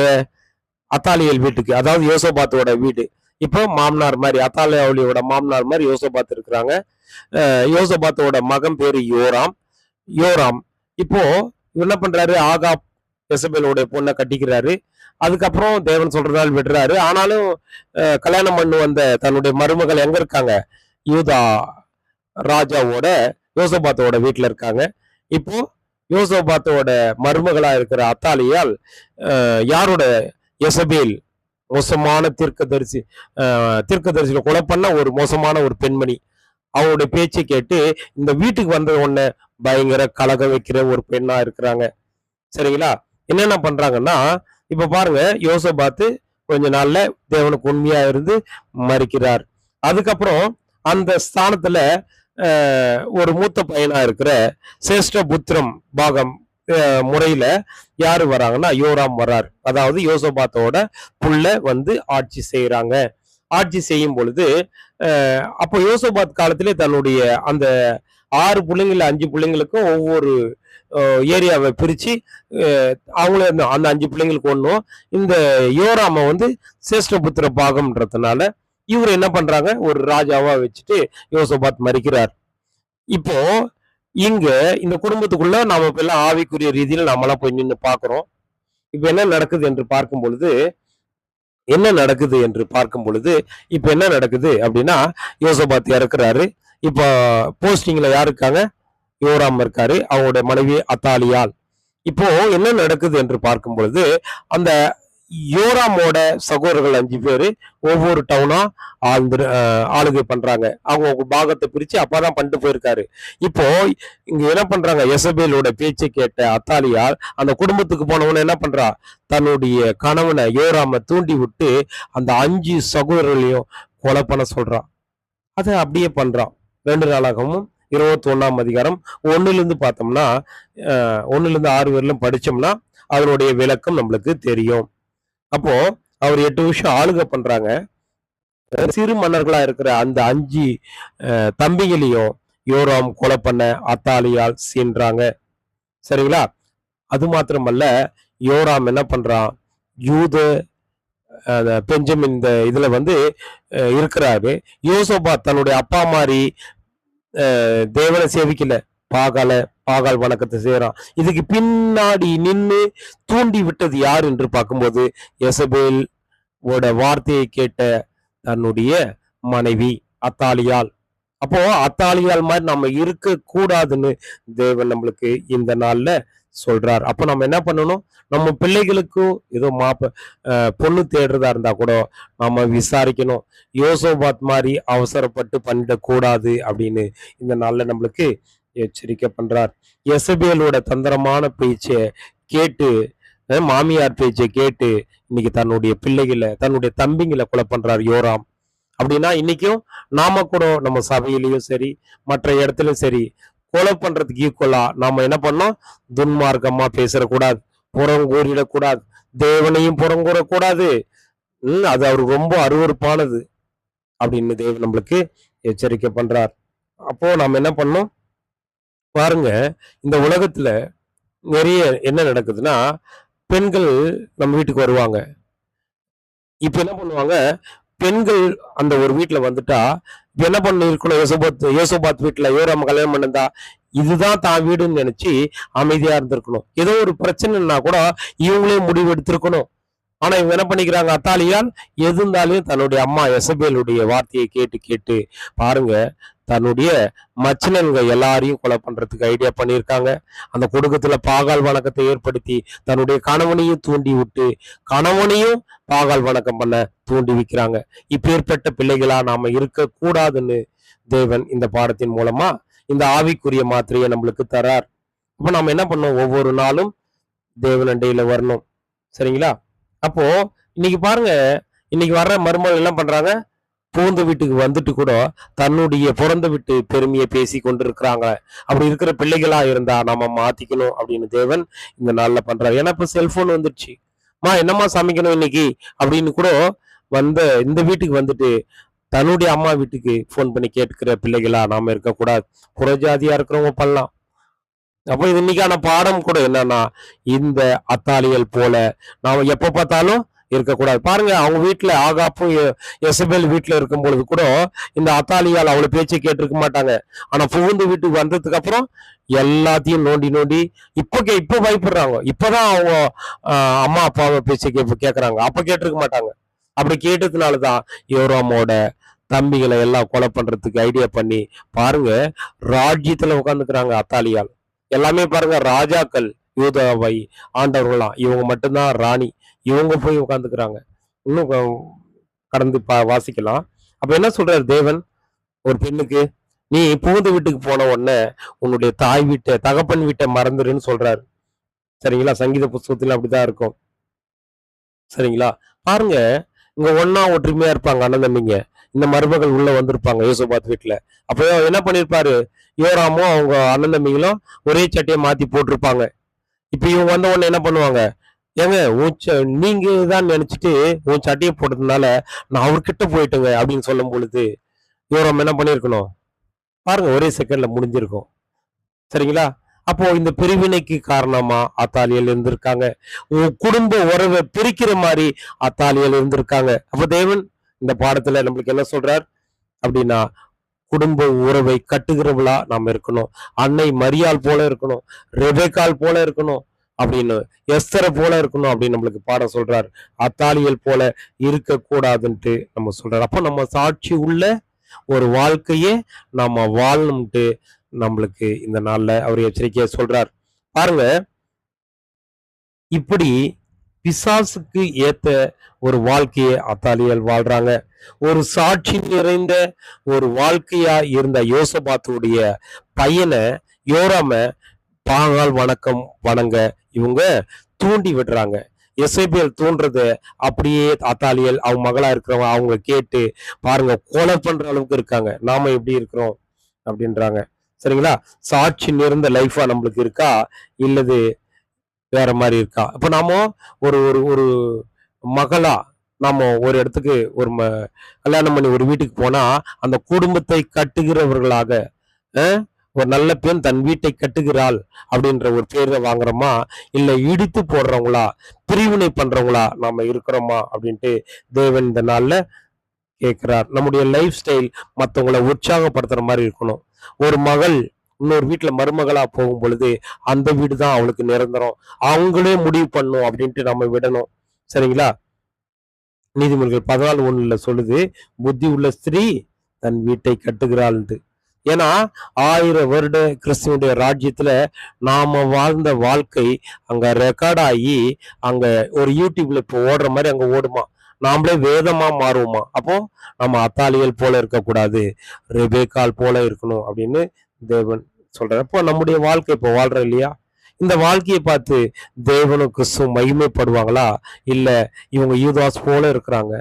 அத்தாலியல் வீட்டுக்கு, அதாவது யோசபாத்தோட வீடு. இப்போ மாமனார் மாதிரி, அத்தாலியாவளியோட மாமனார் மாதிரி யோசபாத் இருக்கிறாங்க. யோசபாத்தோட மகன் பேரு யோராம். இப்போ என்ன பண்றாரு, ஆகாப் எசபேலோட பொண்ணை கட்டிக்கிறாரு. அதுக்கப்புறம் தேவன் சொல்றதால் விடுறாரு. ஆனாலும் கல்யாணம் பண்ணு வந்த தன்னுடைய மருமகள் எங்க இருக்காங்க, யூதா ராஜாவோட யோசபாத்தோட வீட்டுல இருக்காங்க. இப்போ யோசபாத்தோட மருமகளா இருக்கிற அத்தாலியால் யாரோட, எசபேல், மோசமான தீர்க்கதரிசியில கொலை பண்ண ஒரு மோசமான ஒரு பெண்மணி, அவங்களுடைய பேச்சை கேட்டு இந்த வீட்டுக்கு வந்த உடனே பயங்கர கலகம் வைக்கிற ஒரு பெண்ணா இருக்கிறாங்க. சரிங்களா? என்னென்ன பண்றாங்கன்னா, இப்ப பாருங்க, யோசபாத்து கொஞ்ச நாள்ல தேவனுக்கு உண்மையா இருந்து மறிக்கிறார். அதுக்கப்புறம் அந்த ஸ்தானத்துல ஒரு மூத்த பையனா இருக்கிற சேஷ்ட புத்திரம் பாகம் முறையில யாரு வராங்கன்னா, யோராம் வர்றார். அதாவது யோசபாத்தோட புள்ள வந்து ஆட்சி செய்யறாங்க. ஆட்சி செய்யும் பொழுது அப்போ யோசபாத் காலத்திலே தன்னுடைய அந்த 6 பிள்ளைங்கள 5 பிள்ளைங்களுக்கும் ஒவ்வொரு ஏரியாவை பிரிச்சு அவங்கள அந்த 5 பிள்ளைங்களுக்கு ஒன்றும், இந்த யோராம வந்து சேஷ்டபுத்திர பாகம்ன்றதுனால இவர் என்ன பண்றாங்க, ஒரு ராஜாவா வச்சுட்டு யோசபாத் மறிக்கிறார். இப்போ இங்க இந்த குடும்பத்துக்குள்ள நாம இப்ப எல்லாம் ஆவிக்குரிய ரீதியில நாமெல்லாம் போய் நின்று பாக்குறோம். இப்ப என்ன நடக்குது என்று பார்க்கும் பொழுது இப்ப என்ன நடக்குது அப்படின்னா, யோசபாத் இறக்குறாரு. இப்போ போஸ்டிங்ல யாரு இருக்காங்க, யோராம் இருக்காரு, அவங்களுடைய மனைவி அத்தாலியால். இப்போ என்ன நடக்குது என்று பார்க்கும் பொழுது, அந்த யோராமோட சகோதரர்கள் 5 பேரு ஒவ்வொரு டவுனா ஆளுகை பண்றாங்க. அவங்க பாகத்தை பிரிச்சு அப்பாதான் பண்ணிட்டு போயிருக்காரு. இப்போ இங்க என்ன பண்றாங்க, எசபேலோட பேச்சை கேட்ட அத்தாலியால் அந்த குடும்பத்துக்கு போனவன என்ன பண்றா, தன்னுடைய கணவனை யோராம தூண்டி விட்டு அந்த 5 சகோதரர்களையும் கொலை பண்ண சொல்றான். அதை அப்படியே பண்றான். 2 நாளாகவும் 21ஆம் அதிகாரம் 1லிருந்து பார்த்தோம்னா 1லிருந்து 6 வரையிலும் படிச்சோம்னா அதனுடைய விளக்கம் நம்மளுக்கு தெரியும். அப்போ அவர் 8 வருஷம் ஆளுகை பண்றாங்க. சிறு மன்னர்களா இருக்கிற அந்த 5 தம்பிகளையும் யோராம் கொலை பண்ண அத்தாலியால் சீன்றாங்க. சரிங்களா? அது மாத்திரமல்ல, யோராம் என்ன பண்றான், யூத பெஞ்சமின் இந்த இதுல வந்து இருக்கிறாரு. யோசபாத் தன்னுடைய அப்பா மாதிரி தேவனை சேவிக்கல, பாகால பாகால் வணக்கத்தை செய்யறான். இதுக்கு பின்னாடி நின்று தூண்டி விட்டது யார் என்று பார்க்கும்போது யெசபேல் வார்த்தையை கேட்ட தன்னுடைய மனைவி அத்தாலியால். அப்போ அத்தாலியால் மாதிரி நம்ம இருக்க கூடாதுன்னு தேவன் நம்மளுக்கு இந்த நாள்ல சொல்றார். அப்போ நம்ம என்ன பண்ணணும், நம்ம பிள்ளைகளுக்கும் ஏதோ பொண்ணு தேடுறதா இருந்தா கூட நம்ம விசாரிக்கணும். யோசபாத் மாதிரி அவசரப்பட்டு பண்ணிடக்கூடாது அப்படின்னு இந்த நாள்ல நம்மளுக்கு எச்சரிக்கை பண்றார். யெசபேலோட தந்திரமான பேச்சை கேட்டு, மாமியார் பேச்சை கேட்டு இன்னைக்கு தன்னுடைய பிள்ளைகளை, தன்னுடைய தம்பிங்களை கொலை பண்றார் யோராம். அப்படின்னா இன்னைக்கும் நாம கூட நம்ம சபையிலையும் சரி, மற்ற இடத்துலயும் சரி, கொலை பண்றதுக்கு ஈக்குவலா நாம என்ன பண்ணோம், துன்மார்க்கமா பேசக்கூடாது, புறங்கூறிடக்கூடாது, தேவனையும் புறங்கூறக்கூடாது. அது அவருக்கு ரொம்ப அருவருப்பானது அப்படின்னு தேவன் நம்மளுக்கு எச்சரிக்கை பண்றார். அப்போ நாம என்ன பண்ணோம் பாருங்க, இந்த உலகத்துல நிறைய என்ன நடக்குதுன்னா, பெண்கள் நம்ம வீட்டுக்கு வருவாங்க. இப்ப என்ன பண்ணுவாங்க, பெண்கள் அந்த ஒரு வீட்டுல வந்துட்டா இப்ப என்ன பண்ணிருக்கணும், யோசபாத் வீட்டுல யோராம கல்யாணம் பண்ணிருந்தா இதுதான் தான் வீடுன்னு நினைச்சு அமைதியா இருந்திருக்கணும். ஏதோ ஒரு பிரச்சனைன்னா கூட இவங்களே முடிவு எடுத்திருக்கணும். ஆனா இவங்க என்ன பண்ணிக்கிறாங்க, அத்தாலியால் எது இருந்தாலும் தன்னுடைய அம்மா யெசபேலுடைய வார்த்தையை கேட்டு கேட்டு பாருங்க, தன்னுடைய மச்சினன்க எல்லாரையும் கொலை பண்றதுக்கு ஐடியா பண்ணியிருக்காங்க. அந்த குடும்பத்துல பாகால் வணக்கத்தை ஏற்படுத்தி தன்னுடைய கணவனையும் தூண்டி விட்டு கணவனையும் பாகால் வணக்கம் பண்ண தூண்டி வைக்கிறாங்க. இப்பேற்பட்ட பிள்ளைகளா நாம இருக்க கூடாதுன்னு தேவன் இந்த பாடத்தின் மூலமா இந்த ஆவிக்குரிய மாத்திரையை நம்மளுக்கு தரார். அப்ப நாம என்ன பண்ணோம், ஒவ்வொரு நாளும் தேவனண்டையில வரணும். சரிங்களா? அப்போ இன்னைக்கு பாருங்க, இன்னைக்கு வர்ற மருமகள் என்ன பண்றாங்க, புகுந்த வீட்டுக்கு வந்துட்டு கூட தன்னுடைய பிறந்த வீட்டு பெருமையை பேசி கொண்டிருக்கிறாங்க. அப்படி இருக்கிற பிள்ளைகளா இருந்தா நம்ம மாத்திக்கணும் அப்படின்னு தேவன் இந்த நாள்ல பண்றாரு. ஏன்னா இப்ப செல்போன் வந்துடுச்சு. என்னம்மா சமைக்கணும் இன்னைக்கு அப்படின்னு கூட இந்த வீட்டுக்கு வந்துட்டு தன்னுடைய அம்மா வீட்டுக்கு போன் பண்ணி கேட்கிற பிள்ளைகளா நாம இருக்கக்கூடாது. புறஜாதியா இருக்கிறவங்க பண்ணலாம். அப்போ இது இன்னைக்கான பாடம் கூட என்னன்னா, இந்த அத்தாலியல் போல நாம எப்ப பார்த்தாலும் இருக்கக்கூடாது. பாருங்க, அவங்க வீட்டுல ஆகாப்பும் யெசபேல் வீட்டுல இருக்கும் பொழுது கூட இந்த அத்தாலியால் அவ்வளவு பேச்சை கேட்டிருக்க மாட்டாங்க. ஆனா புகுந்து வீட்டுக்கு வந்ததுக்கு அப்புறம் எல்லாத்தையும் நோண்டி நோண்டி இப்ப பயப்படுறாங்க. இப்பதான் அவங்க அம்மா அப்பாவை பேச்சை கேட்கறாங்க. அப்ப கேட்டிருக்க மாட்டாங்க. அப்படி கேட்டதுனாலதான் யோராமோட தம்பிகளை எல்லாம் கொலை பண்றதுக்கு ஐடியா பண்ணி பாருங்க, ராஜ்யத்துல உட்காந்துக்கிறாங்க அத்தாலியால். எல்லாமே பாருங்க ராஜாக்கள், யூதாவை ஆண்டவர்களாம், இவங்க மட்டும்தான் ராணி. இவங்க போய் உட்காந்துக்கிறாங்க. இன்னும் கடந்து வாசிக்கலாம். அப்ப என்ன சொல்றாரு தேவன் ஒரு பெண்ணுக்கு, நீ புகுந்த வீட்டுக்கு போன உடனே உன்னுடைய தாய் வீட்டை, தகப்பன் வீட்டை மறந்துருன்னு சொல்றாரு. சரிங்களா? சங்கீத புஸ்தகத்துல அப்படிதான் இருக்கும். சரிங்களா? பாருங்க, இங்க ஒன்னா ஒற்றுமையா இருப்பாங்க அண்ணன் தம்பிங்க. இந்த மருமகள் உள்ள வந்திருப்பாங்க யோசபாத் வீட்டுல. அப்போ என்ன பண்ணிருப்பாரு, யோராமும் அவங்க அண்ணன் தம்பிகளும் ஒரே சட்டையை மாத்தி போட்டிருப்பாங்க. இப்ப இவங்க வந்த உடனே என்ன பண்ணுவாங்க, ஏங்க நீங்க தான் நினைச்சிட்டு உன் சட்டையை போட்டதுனால நான் அவர்கிட்ட போயிட்டுங்க அப்படின்னு சொல்லும் பொழுது யோராம் என்ன பண்ணிருக்கணும் பாருங்க, ஒரே செகண்ட்ல முடிஞ்சிருக்கும். சரிங்களா? அப்போ இந்த பிரிவினைக்கு காரணமா அத்தாலியல் இருந்திருக்காங்க. உன் குடும்ப உறவை பிரிக்கிற மாதிரி அத்தாலியல் இருந்திருக்காங்க. அப்ப தேவன் இந்த பாடத்துல நம்மளுக்கு என்ன சொல்றார் அப்படின்னா, குடும்ப உறவை கட்டுகிறவளா நாம இருக்கணும். அன்னை மரியாள் போல இருக்கணும், ரெபேக்கால் போல இருக்கணும், அப்படின்னு எஸ்தரை போல இருக்கணும் அப்படின்னு நம்மளுக்கு பாடம் சொல்றாரு. அத்தாலியல் போல இருக்க கூடாதுன்ட்டு நம்ம சொல்றாரு. அப்போ நம்ம சாட்சி உள்ள ஒரு வாழ்க்கையே நம்ம வாழணும்ட்டு நம்மளுக்கு இந்த நாள்ல அவர் எச்சரிக்கையா சொல்றார். பாருங்க, இப்படி பிசாசுக்கு ஏத்த ஒரு வாழ்க்கையை அத்தாலியல் வாழ்றாங்க. ஒரு சாட்சி நிறைந்த ஒரு வாழ்க்கையா இருந்த யோசபாத்துடைய பையனை யோராம பாகால் வணக்கம் வணங்க இவங்க தூண்டி விடுறாங்க. யெசபேல் தூண்டுறது அப்படியே அத்தாலியல் அவங்க மகளா இருக்கிறவங்க அவங்க கேட்டு பாருங்க, கொலை பண்ற அளவுக்கு இருக்காங்க. நாம எப்படி இருக்கிறோம் அப்படின்றாங்க. சரிங்களா? சாட்சி நிறைந்த லைஃபா நம்மளுக்கு இருக்கா, இல்லது வேற மாதிரி இருக்கா? இப்ப நாம ஒரு ஒரு ஒரு மகளா நாம ஒரு இடத்துக்கு கல்யாணம் பண்ணி ஒரு வீட்டுக்கு போனா அந்த குடும்பத்தை கட்டுகிறவர்களாக ஒரு நல்ல பெண் தன் வீட்டை கட்டுகிறாள் அப்படின்ற ஒரு பேரை வாங்குறோமா, இல்ல இடித்து போடுறவங்களா, பிரிவினை பண்றவங்களா நாம இருக்கிறோமா அப்படின்ட்டு தேவன் இந்த நாள்ல கேட்கிறார். நம்முடைய லைஃப் ஸ்டைல் மற்றவங்களை உற்சாகப்படுத்துற மாதிரி இருக்கணும். ஒரு மகள் இன்னொரு வீட்டுல மருமகளா போகும் பொழுது அந்த வீடு தான் அவளுக்கு நிரந்தரம், அவங்களே முடிவு பண்ணும் அப்படின்ட்டு நம்ம விடணும். சரிங்களா? நீதிமொழிகள் 14:1 சொல்லுது, புத்தி உள்ள ஸ்திரீ தன் வீட்டை கட்டுகிறாள். ஏன்னா 1000 வருட கிறிஸ்துவனுடைய ராஜ்யத்துல நாம வாழ்ந்த வாழ்க்கை அங்க ரெக்கார்ட் ஆகி அங்க ஒரு யூடியூப்ல இப்போ ஓடுற மாதிரி அங்க ஓடுமா, நாமளே வேதமா மாறுவோமா. அப்போ நம்ம அத்தாலியல் போல இருக்கக்கூடாது, ரெபேக்கால் போல இருக்கணும் அப்படின்னு தேவன் சொல்றாரு. அப்போ நம்முடைய வாழ்க்கை இப்போ வாழ்றோம் இல்லையா, இந்த வாழ்க்கையை பார்த்து தேவனும் கிறிஸ்துவும் மகிமைப்படுவாங்களா, இல்ல இவங்க யூதாஸ் போல இருக்கிறாங்க,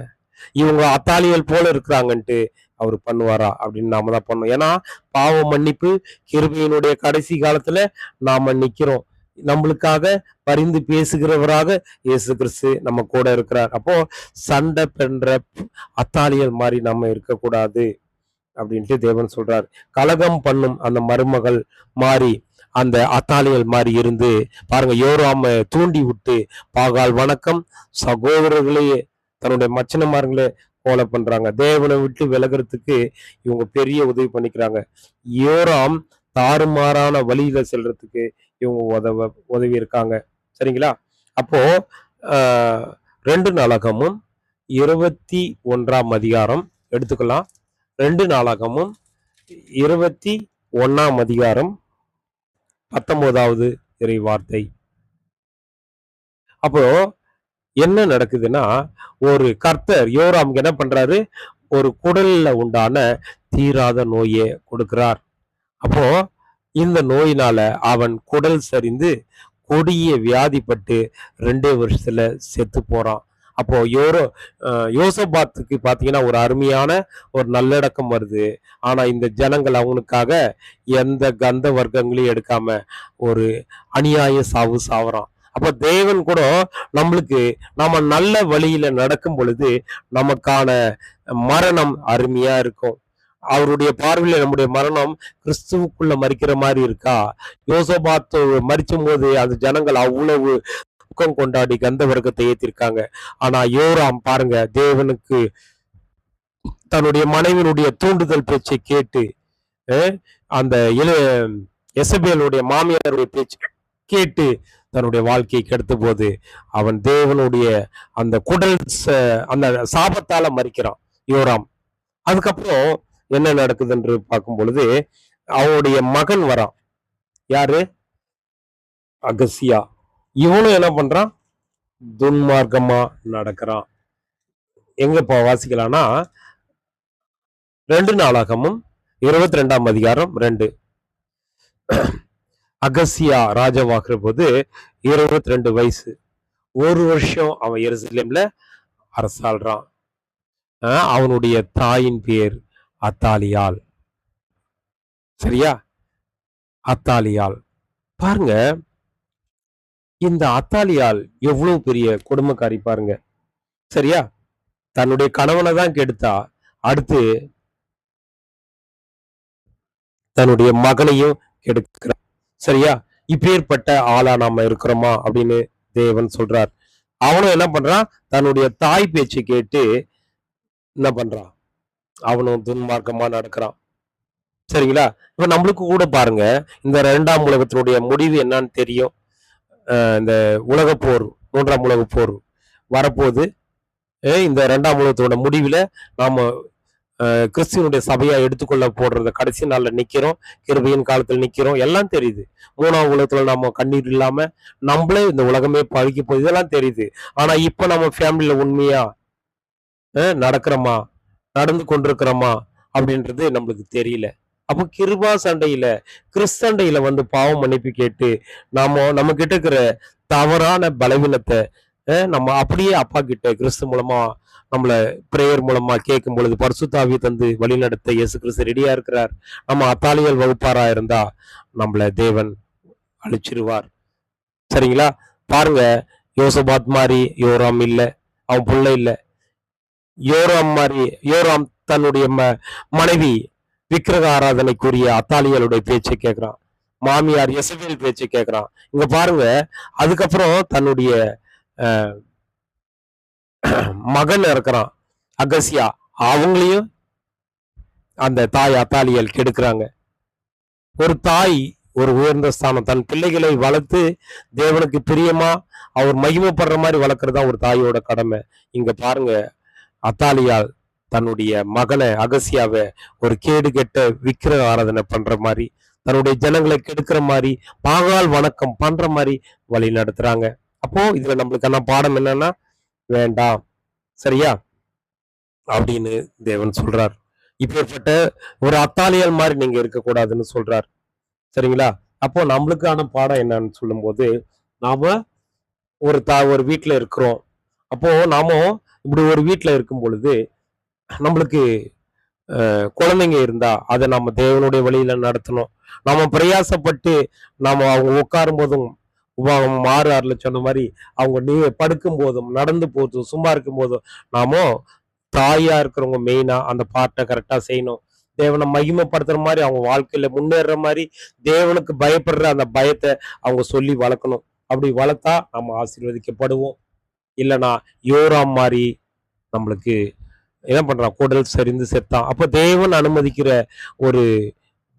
இவங்க அத்தாலியல் போல இருக்கிறாங்கன்ட்டு அவர் பண்ணுவாரா அப்படின்னு நாம தான் பண்ணோம். ஏன்னா பாவ மன்னிப்பு கிருபையினுடைய கடைசி காலத்துல நாம நிக்கிறோம். நம்மளுக்காக பரிந்து பேசுகிறவராக இயேசு கிறிஸ்து நம்ம கூட இருக்கிறார். அப்போ சண்டை பண்ற அத்தாலியல் மாதிரி நம்ம இருக்கக்கூடாது அப்படின்ட்டு தேவன் சொல்றார். கலகம் பண்ணும் அந்த மருமகள் மாறி அந்த அத்தாலியல் மாதிரி இருந்து பாருங்க, யோராம தூண்டி விட்டு பாகால் வணக்கம் சகோதரர்களையே தன்னுடைய மச்சனமார்களே ஃபாலோ பண்றாங்க. தேவனை விட்டு விலகிறதுக்கு இவங்க பெரிய உதவி பண்ணிக்கிறாங்க. யோராம் தாறுமாறான வழியில செல்றதுக்கு இவங்க உதவி இருக்காங்க. சரிங்களா? அப்போ 2 நாளாகமும் 21ஆம் அதிகாரம் எடுத்துக்கலாம். 2 நாளாகமும் 21ஆம் அதிகாரம் 19வது இறை வார்த்தை. அப்போ என்ன நடக்குதுன்னா, ஒரு கர்த்தர் யோராம் என்ன பண்றாரு, ஒரு குடல்ல உண்டான தீராத நோயை கொடுக்கிறார். அப்போ இந்த நோயினால அவன் குடல் சரிந்து கொடிய வியாதிப்பட்டு 2 வருஷத்துல செத்து போறான். அப்போ யோசபாத்துக்கு பாத்தீங்கன்னா ஒரு அருமையான ஒரு நல்லடக்கம் வருது. ஆனா இந்த ஜனங்கள் அவனுக்காக எந்த கந்த வர்க்கங்களையும் எடுக்காம ஒரு அநியாய சாவு சாவுறான். அப்ப தேவன் கூட நம்மளுக்கு நாம நல்ல வழியில நடக்கும் பொழுது நமக்கான மரணம் அருமையா இருக்கும். அவருடைய பார்வையில நம்முடைய மரணம் கிறிஸ்துவுக்குள்ள மறிக்கிற மாதிரி இருக்கா? யோசபாத்து மறிச்சும் போது அந்த ஜனங்கள் அவ்வளவு துக்கம் கொண்டாடி கந்த வர்க்கத்தை ஏத்திருக்காங்க. ஆனா யோராம் பாருங்க, தேவனுக்கு தன்னுடைய மனைவியினுடைய தூண்டுதல் பேச்சை கேட்டு அந்த எசபேலுடைய மாமியாருடைய பேச்சு கேட்டு தன்னுடைய வாழ்க்கையை கெடுத்த போது அவன் தேவனுடைய அந்த குடல் அந்த சாபத்தால மறிக்கிறான் யோராம். அதுக்கப்புறம் என்ன நடக்குது என்று பார்க்கும் பொழுது அவனுடைய மகன் வரான். யாரு? அகசியா. இவனும் என்ன பண்றான்? துன்மார்க்கமா நடக்கிறான். எங்கப்பா வாசிக்கலாம்னா 2 நாளாகமும் 22ஆம் அதிகாரம் 2. அகசியா ராஜாவாகிற போது 22 வயசு. 1 வருஷம் அவன் எருசலேம்ல அரசாள்றான். அவனுடைய தாயின் பேர் அத்தாலியாள். சரியா? அத்தாலியாள். பாருங்க, இந்த அத்தாலியாள் எவ்வளவு பெரிய கொடுமைக்காரி பாருங்க. சரியா? தன்னுடைய கணவனை தான் கெடுத்தா, அடுத்து தன்னுடைய மகனையும் கெடுக்கிறார். சரியா? இப்பேற்பட்ட ஆளா நாம இருக்கிறோமா அப்படின்னு தேவன் சொல்றார். அவனும் என்ன பண்றான்? தன்னுடைய தாய் பேச்சு கேட்டு என்ன பண்றான்? அவனும் துன்மார்க்கமா நடக்கிறான். சரிங்களா? இப்ப நம்மளுக்கு கூட பாருங்க, இந்த 2ஆம் உலகத்தினுடைய முடிவு என்னன்னு தெரியும். இந்த உலகப்போர், 3ஆம் உலகப்போர் வரப்போது. இந்த 2ஆம் உலகத்தோட முடிவுல நாம கிறிஸ்துவனுடைய சபையா எடுத்துக்கொள்ள போடுறத கடைசி நாள்ல நிக்கிறோம், கிருபையின் காலத்துல நிக்கிறோம், எல்லாம் தெரியுது. 3ஆம் உலகத்துல நம்ம கண்ணீர் இல்லாம நம்மளே இந்த உலகமே பழிக்க போகுது, இதெல்லாம் தெரியுது. ஆனா இப்ப நம்ம ஃபேமிலியில உண்மையா நடக்கிறோமா, நடந்து கொண்டிருக்கிறோமா அப்படின்றது நம்மளுக்கு தெரியல. அப்போ கிருபா சண்டையில, கிறிஸ்தண்டையில வந்து பாவம் மன்னிப்பு கேட்டு நம்ம கிட்ட இருக்கிற தவறான பலவீனத்தை நம்ம அப்படியே அப்பா கிட்ட கிறிஸ்து மூலமா நம்மள பிரேயர் மூலமா கேட்கும் பொழுது பரிசுத்த தந்து வழிநடத்த இயேசு கிறிஸ்து ரெடியா இருக்கிறார். நம்ம அத்தாலியல் வகுப்பாரா இருந்தா நம்மள தேவன் அழிச்சிருவார். சரிங்களா? பாருங்க, யோசபாத் மாதிரி யோராம் இல்ல, அவன் புள்ள இல்ல. யோராம் மாதிரி, யோராம் தன்னுடைய மனைவி விக்கிரக ஆராதனைக்குரிய அத்தாலியலுடைய பேச்சை கேட்கிறான். மாமியார் எசபேல் பேச்சை கேட்கிறான். இங்க பாருங்க, அதுக்கப்புறம் தன்னுடைய மகன் இருக்கிறான் அகசியா, அவங்களையும் அந்த தாய் அத்தாலியல் கெடுக்கிறாங்க. ஒரு தாய் ஒரு உயர்ந்த ஸ்தானம், தன் பிள்ளைகளை வளர்த்து தேவனுக்கு பிரியமா அவர் மகிமைப்படுற மாதிரி வளர்க்கறதா ஒரு தாயோட கடமை. இங்க பாருங்க, அத்தாலியால் தன்னுடைய மகனை அகசியாவை ஒரு கேடு கெட்ட விக்கிரக ஆராதனை பண்ற மாதிரி, தன்னுடைய ஜனங்களை கெடுக்கிற மாதிரி, பாகால் வணக்கம் பண்ற மாதிரி வழி நடத்துறாங்க. அப்போ இதுல நம்மளுக்கான பாடம் என்னன்னா, வேண்டாம், சரியா அப்படின்னு தேவன் சொல்றார். இப்பேற்பட்ட ஒரு அத்தாலியல் மாதிரி நீங்க இருக்கக்கூடாதுன்னு சொல்றார், சரிங்களா? அப்போ நம்மளுக்கான பாடம் என்னன்னு சொல்லும் போது, நாம ஒரு வீட்டுல இருக்கிறோம். அப்போ நாம இப்படி ஒரு வீட்டுல இருக்கும் பொழுது நம்மளுக்கு குழந்தைங்க இருந்தா அதை நம்ம தேவனுடைய வழியில நடத்தணும். நாம பிரயாசப்பட்டு நாம அவங்க உட்காரும் போதும், மாறு ஆறுல சொன்ன மாதிரி அவங்க படுக்கும் போதும், நடந்து போதும், சும்மா இருக்கும் போதும் நாம தாயா இருக்கிறவங்க மெயினா அந்த பார்ட்டை கரெக்டா செய்யணும். தேவனை மகிமைப்படுத்துற மாதிரி, அவங்க வாழ்க்கையில முன்னேற மாதிரி, தேவனுக்கு பயப்படுற அந்த பயத்தை அவங்க சொல்லி வளர்க்கணும். அப்படி வளர்த்தா நம்ம ஆசீர்வதிக்கப்படுவோம். இல்லைன்னா யோராம் மாதிரி நம்மளுக்கு என்ன பண்றான், குடல் சரிந்து செத்தான். அப்போ தேவன் அனுமதிக்கிற ஒரு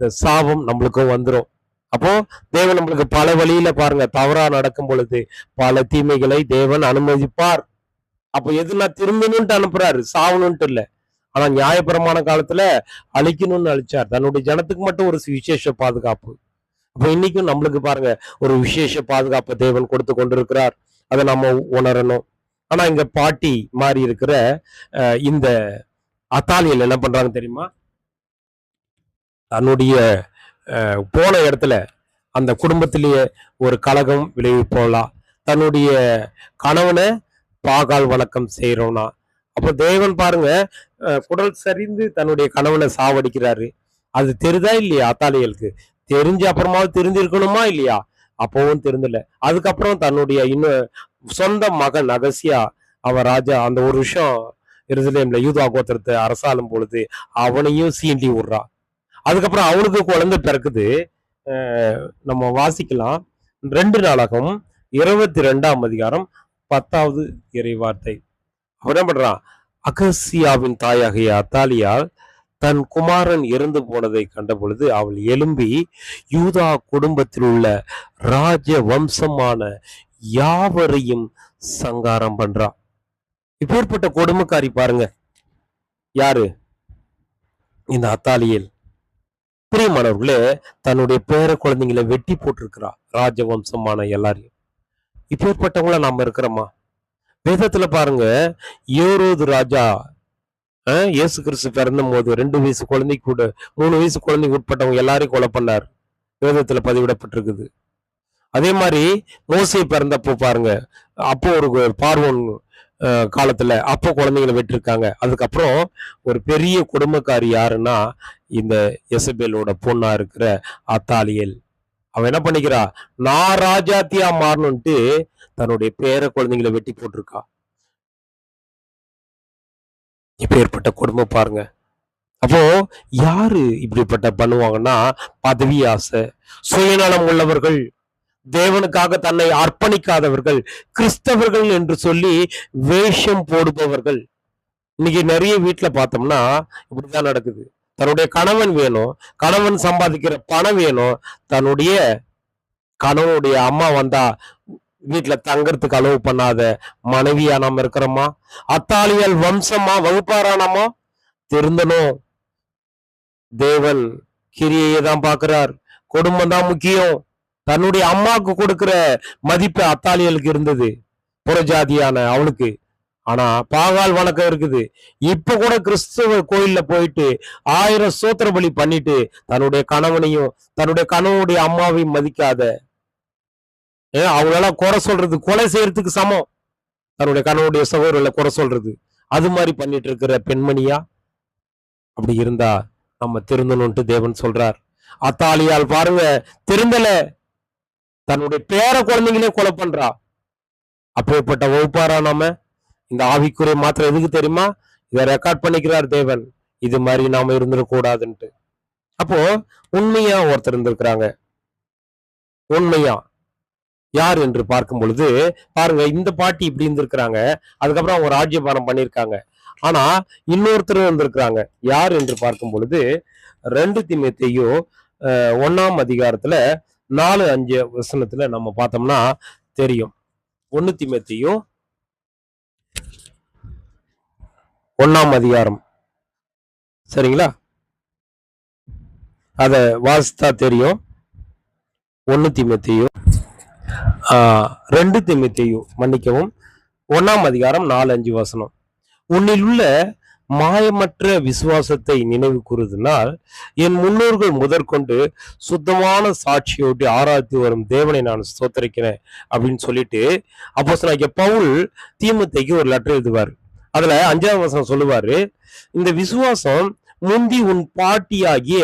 சாபம் நம்மளுக்கும் வந்துடும். அப்போ தேவன் நம்மளுக்கு பல வழியில பாருங்க, தவறா நடக்கும் பொழுது பல தீமைகளை தேவன் அனுமதிப்பார். அப்போ எதுனா திரும்பணும்ட்டு அனுப்புறாரு, சாவணும்ட்டு இல்லை. ஆனா நியாயபரமான காலத்துல அழிக்கணும்னு அழிச்சார். தன்னுடைய ஜனத்துக்கு மட்டும் ஒரு விசேஷ பாதுகாப்பு. அப்ப இன்னைக்கும் நம்மளுக்கு பாருங்க, ஒரு விசேஷ பாதுகாப்பை தேவன் கொடுத்து கொண்டிருக்கிறார். அதை நம்ம உணரணும். ஆனா இங்க பாட்டி மாறி இருக்கிற இந்த அத்தாலியல் என்ன பண்றாங்க தெரியுமா? தன்னுடைய போன இடத்துல அந்த குடும்பத்திலேயே ஒரு கலகம் விளைவிப்போலாம். தன்னுடைய கணவனை பாகால் வணக்கம் செய்யறோம்னா, அப்ப தேவன் பாருங்க, குடல் சரிந்து தன்னுடைய கணவனை சாவடிக்கிறாரு. அது தெரிதா இல்லையா அத்தாலியலுக்கு? தெரிஞ்சு அப்புறமாவது தெரிஞ்சிருக்கணுமா இல்லையா? அப்பவும் தெரிந்தல. அதுக்கப்புறம் தன்னுடைய இன்னும் சொந்த மகன் அகசியா, அவன் ராஜா அந்த ஒரு விஷயம் எருசலேம்ல யூதா கோத்திரத்தை அரசாளும் பொழுது அவனையும் சீண்டி விடுறான். அதுக்கப்புறம் அவனுக்கு குழந்தை பிறக்குது. நம்ம வாசிக்கலாம் 2 நாளாகவும் 22ஆம் அதிகாரம் 10வது இறை வார்த்தை. அவன் என்ன பண்றான், அகசியாவின் தாயாகிய அத்தாலியால் தன் குமாரன் இறந்து போனதை கண்ட பொழுது அவள் எழும்பி யூதா குடும்பத்தில் உள்ள ராஜ வம்சமான யாவரையும் சங்காரம் பண்றா. இப்பேற்பட்ட கொடுமைக்காரி பாருங்க, யாரு? இந்த அத்தாலியேல். பிரியமானவர்களே, தன்னுடைய பேர குழந்தைங்களை வெட்டி போட்டிருக்கிறா, ராஜவம்சமான எல்லாரையும். இப்பேற்பட்டவங்கள நாம இருக்கிறோமா? வேதத்துல பாருங்க, ஏரோது ராஜா இயேசு கிறிஸ்து பிறந்த போது 2 வயசு குழந்தைக்கு கூட 3 வயசு குழந்தைக்கு உட்பட்டவங்க எல்லாரையும் கொலை பண்ணார். வேதத்துல பதிவிடப்பட்டிருக்குது. அதே மாதிரி மோசே பிறந்தப்போ பாருங்க, அப்போ ஒரு பார்வோன் காலத்துல அப்போ குழந்தைங்களை வெட்டிருக்காங்க. அதுக்கப்புறம் ஒரு பெரிய குடும்பக்காரி யாருன்னா இந்த எசபேலோட பொண்ணா இருக்கிற அத்தாலியேல். அவன் என்ன பண்ணிக்கிறா, நான் ராஜாத்தியா மாறணும்ட்டு தன்னுடைய பேர குழந்தைங்களை வெட்டி போட்டிருக்கா. இப்ப ஏற்பட்ட கொடுமை பாருங்க. அப்போ யாரு இப்படிப்பட்ட பண்ணுவாங்கன்னா, பதவி ஆசை, சுயநலம் உள்ளவர்கள், தேவனுக்காக தன்னை அர்ப்பணிக்காதவர்கள், கிறிஸ்தவர்கள் என்று சொல்லி வேஷம் போடுபவர்கள். இன்னைக்கு நிறைய வீட்டுல பார்த்தோம்னா இப்படிதான் நடக்குது. தன்னுடைய கணவன் வேணும், கணவன் சம்பாதிக்கிற பணம் வேணும், தன்னுடைய கணவனுடைய அம்மா வந்தா வீட்டுல தங்கறதுக்கு அளவு பண்ணாத மனைவியா நாம இருக்கிறோமா? அத்தாலியல் வம்சமா வகுப்பாரானாமா? திருந்தனும். தேவன் கிரியையை தான் பாக்குறார், குடும்பம் தான் முக்கியம். தன்னுடைய அம்மாவுக்கு கொடுக்கிற மதிப்பு அத்தாலியலுக்கு இருந்தது, புறஜாதியான அவளுக்கு. ஆனா பாகால் வணக்கம் இருக்குது. இப்ப கூட கிறிஸ்துவ கோயில்ல போயிட்டு 1000 சோத்திர பலி பண்ணிட்டு தன்னுடைய கணவனையும் தன்னுடைய கணவனுடைய அம்மாவையும் மதிக்காத, அவங்களெல்லாம் குறை சொல்றது கொலை செய்யறதுக்கு சமம். தன்னுடைய கணவனுடைய சகோதரர்களை குறை சொல்றது, அது மாதிரி பண்ணிட்டு இருக்கிற பெண்மணியா? அப்படி இருந்தா நம்ம திருந்தணும்ட்டு தேவன் சொல்றார். அத்தாலியால் பாருங்க, திருந்தல, தன்னுடைய பேர குழந்தைங்களே கொலை பண்றா. அப்பேற்பட்ட வகுப்பாரா நாம? இந்த ஆவிக்குரிய மாத்திரம் எதுக்கு தெரியுமா? இதை ரெக்கார்ட் பண்ணிக்கிறார் தேவன், இது மாதிரி நாம இருந்துடக்கூடாதுன்ட்டு. அப்போ உண்மையா ஒருத்தர் இருந்திருக்கிறாங்க. உண்மையா யார் என்று பார்க்கும் பொழுது பாருங்க, இந்த பாட்டி இப்படி இருந்திருக்கிறாங்க. அதுக்கப்புறம் அவங்க ராஜ்யபாரம் பண்ணியிருக்காங்க. ஆனா இன்னொருத்தர் இருந்திருக்கிறாங்க. யார் என்று பார்க்கும் பொழுது 2 தீமோத்தேயு 1ஆம் அதிகாரத்துல 4-5 வசனத்துல நம்ம பார்த்தோம்னா தெரியும். 1 தீமோத்தேயு 1ஆம் அதிகாரம், சரிங்களா? அத வாசித்தா தெரியும். 1 தீமோத்தேயு 2 தீமோத்தேயு மன்னிக்கவும் 1ஆம் அதிகாரம் 4-5 வசனம். உன்னில் உள்ள மாயமற்ற விசுவாசத்தை நினைவு கூறுவதனால் என் முன்னோர்கள் முதற்கொண்டு சுத்தமான சாட்சியோடு ஆராய்த்து வரும் தேவனை நான் ஸ்தோத்தரிக்கிறேன் அப்படின்னு சொல்லிட்டு அப்போஸ்தலனாகிய பவுல் தீமோத்தேயுக்கு ஒரு லெட்டர் எழுதுவார். அதுல 5ஆம் வசனம் சொல்லுவாரு, இந்த விசுவாசம் முந்தி உன் பாட்டியாகிய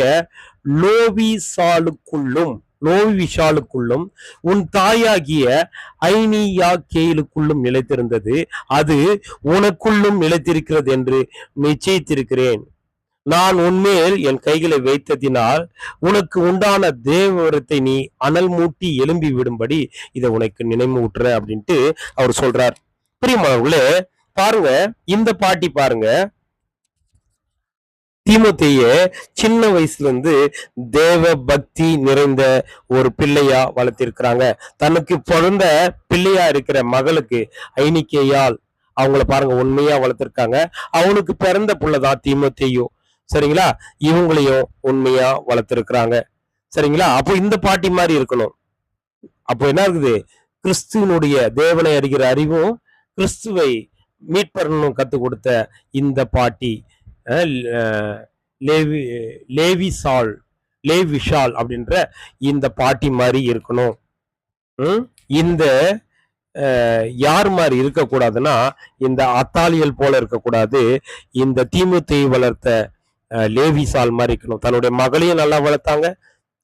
லோவிஷாலுக்குள்ளும் உன் தாயாகிய ஐனியாக்கேலுக்குள்ளும் நிலைத்திருந்தது, அது உனக்குள்ளும் நிலைத்திருக்கிறது என்று நிச்சயித்திருக்கிறேன். நான் உன்மேல் என் கைகளை வைத்ததினால் உனக்கு உண்டான தேவவரத்தை நீ அனல் மூட்டி எழும்பி விடும்படி இதை உனக்கு நினைவூட்டுற அப்படின்ட்டு அவர் சொல்றார். பிரியமானவர்களே, பாருங்க, இந்த பாட்டி பாருங்க, தீமோத்தேய சின்ன வயசுல இருந்து தேவ பக்தி நிறைந்த ஒரு பிள்ளையா வளர்த்திருக்கிறாங்க. தனக்கு பிறந்த பிள்ளையா இருக்கிற மகளுக்கு ஐனிக்கேயால் அவங்கள பாருங்க உண்மையா வளர்த்திருக்காங்க. அவனுக்கு பிறந்த புள்ளதான் தீமோத்தேயு, சரிங்களா? இவங்களையும் உண்மையா வளர்த்திருக்கிறாங்க, சரிங்களா? அப்போ இந்த பாட்டி மாதிரி இருக்கணும். அப்போ என்ன இருக்குது? கிறிஸ்துவனுடைய தேவனை அறிகிற அறிவும் கிறிஸ்துவை மீட்பரனும் கத்து கொடுத்த இந்த பாட்டி லேவிஷால் அப்படின்ற இந்த பாட்டி மாதிரி இருக்கணும். இந்த யார் மாதிரி இருக்கக்கூடாதுன்னா இந்த அத்தாலியல் போல இருக்கக்கூடாது. இந்த தீமோத்தேயு வளர்த்த லேவிசால் மாதிரி இருக்கணும். தன்னுடைய மகளையும் நல்லா வளர்த்தாங்க,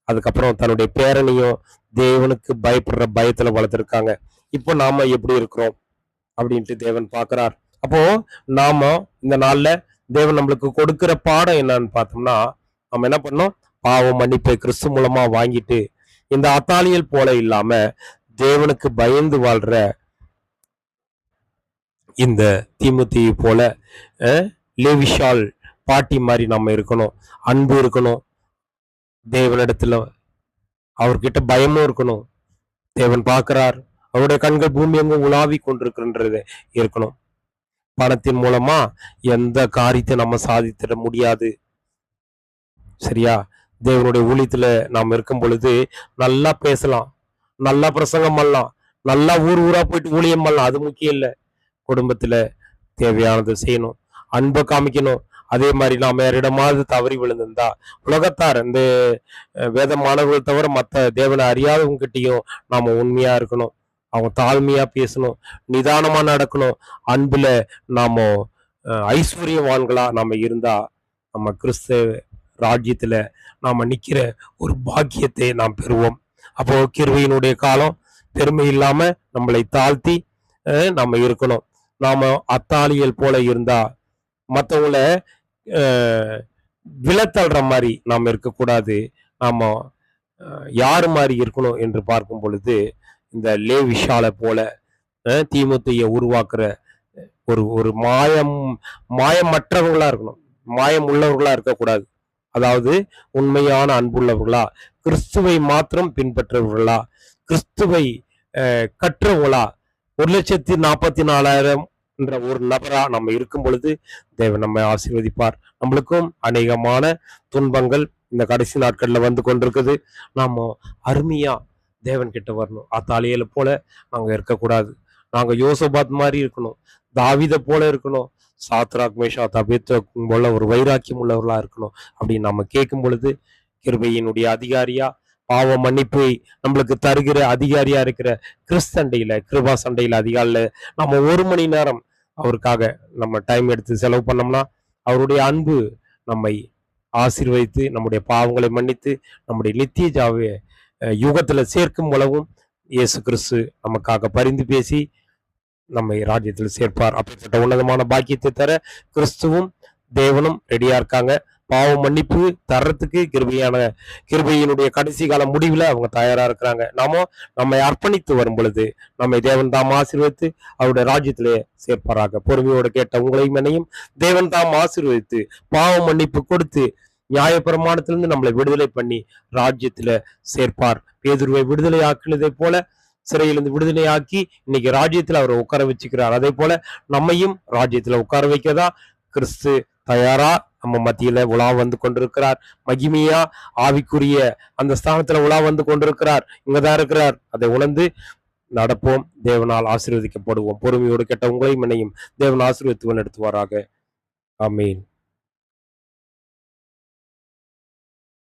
அதுக்கப்புறம் தன்னுடைய பேரனையும் தேவனுக்கு பயப்படுற பயத்துல வளர்த்துருக்காங்க. இப்போ நாம எப்படி இருக்கிறோம் அப்படின்ட்டு தேவன் பார்க்கிறார். அப்போ நாம இந்த நாள்ல தேவன் நம்மளுக்கு கொடுக்கிற பாடம் என்னன்னு பார்த்தோம்னா, நம்ம என்ன பண்ணோம்? பாவ மன்னிப்பை கிறிஸ்து மூலமா வாங்கிட்டு இந்த அத்தாலியல் போல இல்லாம தேவனுக்கு பயந்து வாழ்ற இந்த தீமோத்தேயு போல லேவிஷால் பாட்டி மாதிரி நம்ம இருக்கணும். அன்பு இருக்கணும், தேவனிடத்துல அவர்கிட்ட பயமும் இருக்கணும். தேவன் பார்க்கிறார், அவருடைய கண்கள் பூமி எங்கும் உலாவி கொண்டிருக்கின்றது இருக்கணும். பணத்தின் மூலமா எந்த காரியத்தை நம்ம சாதித்திட முடியாது, சரியா? தேவனுடைய ஊழியத்துல நாம் இருக்கும் பொழுது நல்லா பேசலாம், நல்லா பிரசங்கம் பண்ணலாம், நல்லா ஊரா போயிட்டு ஊழியம் பண்ணலாம், அது முக்கியம் இல்லை. குடும்பத்துல தேவையானது செய்யணும், அன்பை காமிக்கணும். அதே மாதிரி நாம் யாரிடமாவது தவறி விழுந்திருந்தா உலகத்தார் இந்த வேத மாணவர்கள் தவிர மற்ற தேவனை அறியாதவங்க கிட்டையும் நாம உண்மையா இருக்கணும். அவங்க தாழ்மையா பேசணும், நிதானமா நடக்கணும். அன்புல நாம ஐஸ்வர்யவான்களா நாம இருந்தா நம்ம கிறிஸ்து ராஜ்யத்துல நாம நிக்கிற ஒரு பாக்கியத்தை நாம் பெறுவோம். அப்போ கிருபையினுடைய காலம் பெருமை இல்லாம நம்மளை தாழ்த்தி நம்ம இருக்கணும். நாம அத்தாலியல் போல இருந்தா மற்றவங்களை விழத்தள்ளுற மாதிரி நாம் இருக்கக்கூடாது. நாம யாரு மாதிரி இருக்கணும் என்று பார்க்கும் பொழுது இந்த லேவிஷாலை போல தீமோத்தேயை உருவாக்குற ஒரு மாயமற்றவங்களா இருக்கணும், மாயம் உள்ளவர்களா இருக்கக்கூடாது. அதாவது உண்மையான அன்புள்ளவர்களா, கிறிஸ்துவை மாத்திரம் பின்பற்றவர்களா, கிறிஸ்துவை கற்றவங்களா, 1,44,000 என்ற ஒரு நபரா நம்ம இருக்கும் பொழுது தேவன் நம்மை ஆசீர்வதிப்பார். நம்மளுக்கும் அநேகமான துன்பங்கள் இந்த கடைசி நாட்கள்ல வந்து கொண்டிருக்குது. நாம அருமையா தேவன் கிட்ட வரணும். அத்தாலியல போல நாங்க இருக்கக்கூடாது. நாங்க யோசபாத் மாதிரி இருக்கணும், தாவீதை போல இருக்கணும், சாத்ராக் மேஷாக் அபேத்நேகோ போல ஒரு வைராக்கியம் உள்ளவர்களா இருக்கணும் அப்படின்னு நம்ம கேட்கும் பொழுது கிருபையினுடைய அதிகாரியா, பாவ மன்னிப்பை நம்மளுக்கு தருகிற அதிகாரியா இருக்கிற கிறிஸ்தண்டையில, கிருபா சண்டையில அதிகாரில நம்ம 1 மணி நேரம் அவருக்காக நம்ம டைம் எடுத்து செலவு பண்ணோம்னா அவருடைய அன்பு நம்மை ஆசீர்வதித்து நம்முடைய பாவங்களை மன்னித்து நம்முடைய நித்திய ஜாவை யுகத்துல சேர்க்கும் உலகும் இயேசு கிறிஸ்து நமக்காக பரிந்து பேசி நம்மை ராஜ்யத்தில் சேர்ப்பார். அப்படிப்பட்ட உன்னதமான பாக்கியத்தை தர கிறிஸ்துவும் தேவனும் ரெடியா இருக்காங்க. பாவ மன்னிப்பு தர்றதுக்கு கிருபையினுடைய கடைசி கால முடிவுல அவங்க தயாரா இருக்கிறாங்க. நம்மை அர்ப்பணித்து வரும் பொழுது நம்மை தேவன் தாம் ஆசீர்வதித்து அவருடைய ராஜ்யத்திலே சேர்ப்பாராக. பொறுமையோடு கேட்ட உங்களையும் என்னையும் தேவன் தாம் ஆசீர்வதித்து பாவ மன்னிப்பு கொடுத்து நியாயப்பிரமாணத்திலிருந்து நம்மளை விடுதலை பண்ணி ராஜ்யத்துல சேர்ப்பார். பேதுருவை விடுதலை ஆக்கினதை போல சிறையிலிருந்து விடுதலை ஆக்கி இன்னைக்கு ராஜ்யத்துல அவரை உட்கார வச்சுக்கிறார். அதே போல நம்மையும் ராஜ்யத்துல உட்கார வைக்கதா கிறிஸ்து தயாரா நம்ம மத்தியில உலா வந்து கொண்டிருக்கிறார். மகிமையா ஆவிக்குரிய அந்த ஸ்தானத்துல உலா வந்து கொண்டிருக்கிறார். இங்கதான் இருக்கிறார். அதை உணர்ந்து நடப்போம். தேவனால் ஆசீர்வதிக்கப்படுவோம். பொறுமையோடு கேட்ட உங்களையும் என்னையும் தேவன் ஆசீர்வதித்து நடத்துவாராக. ஆமீன்.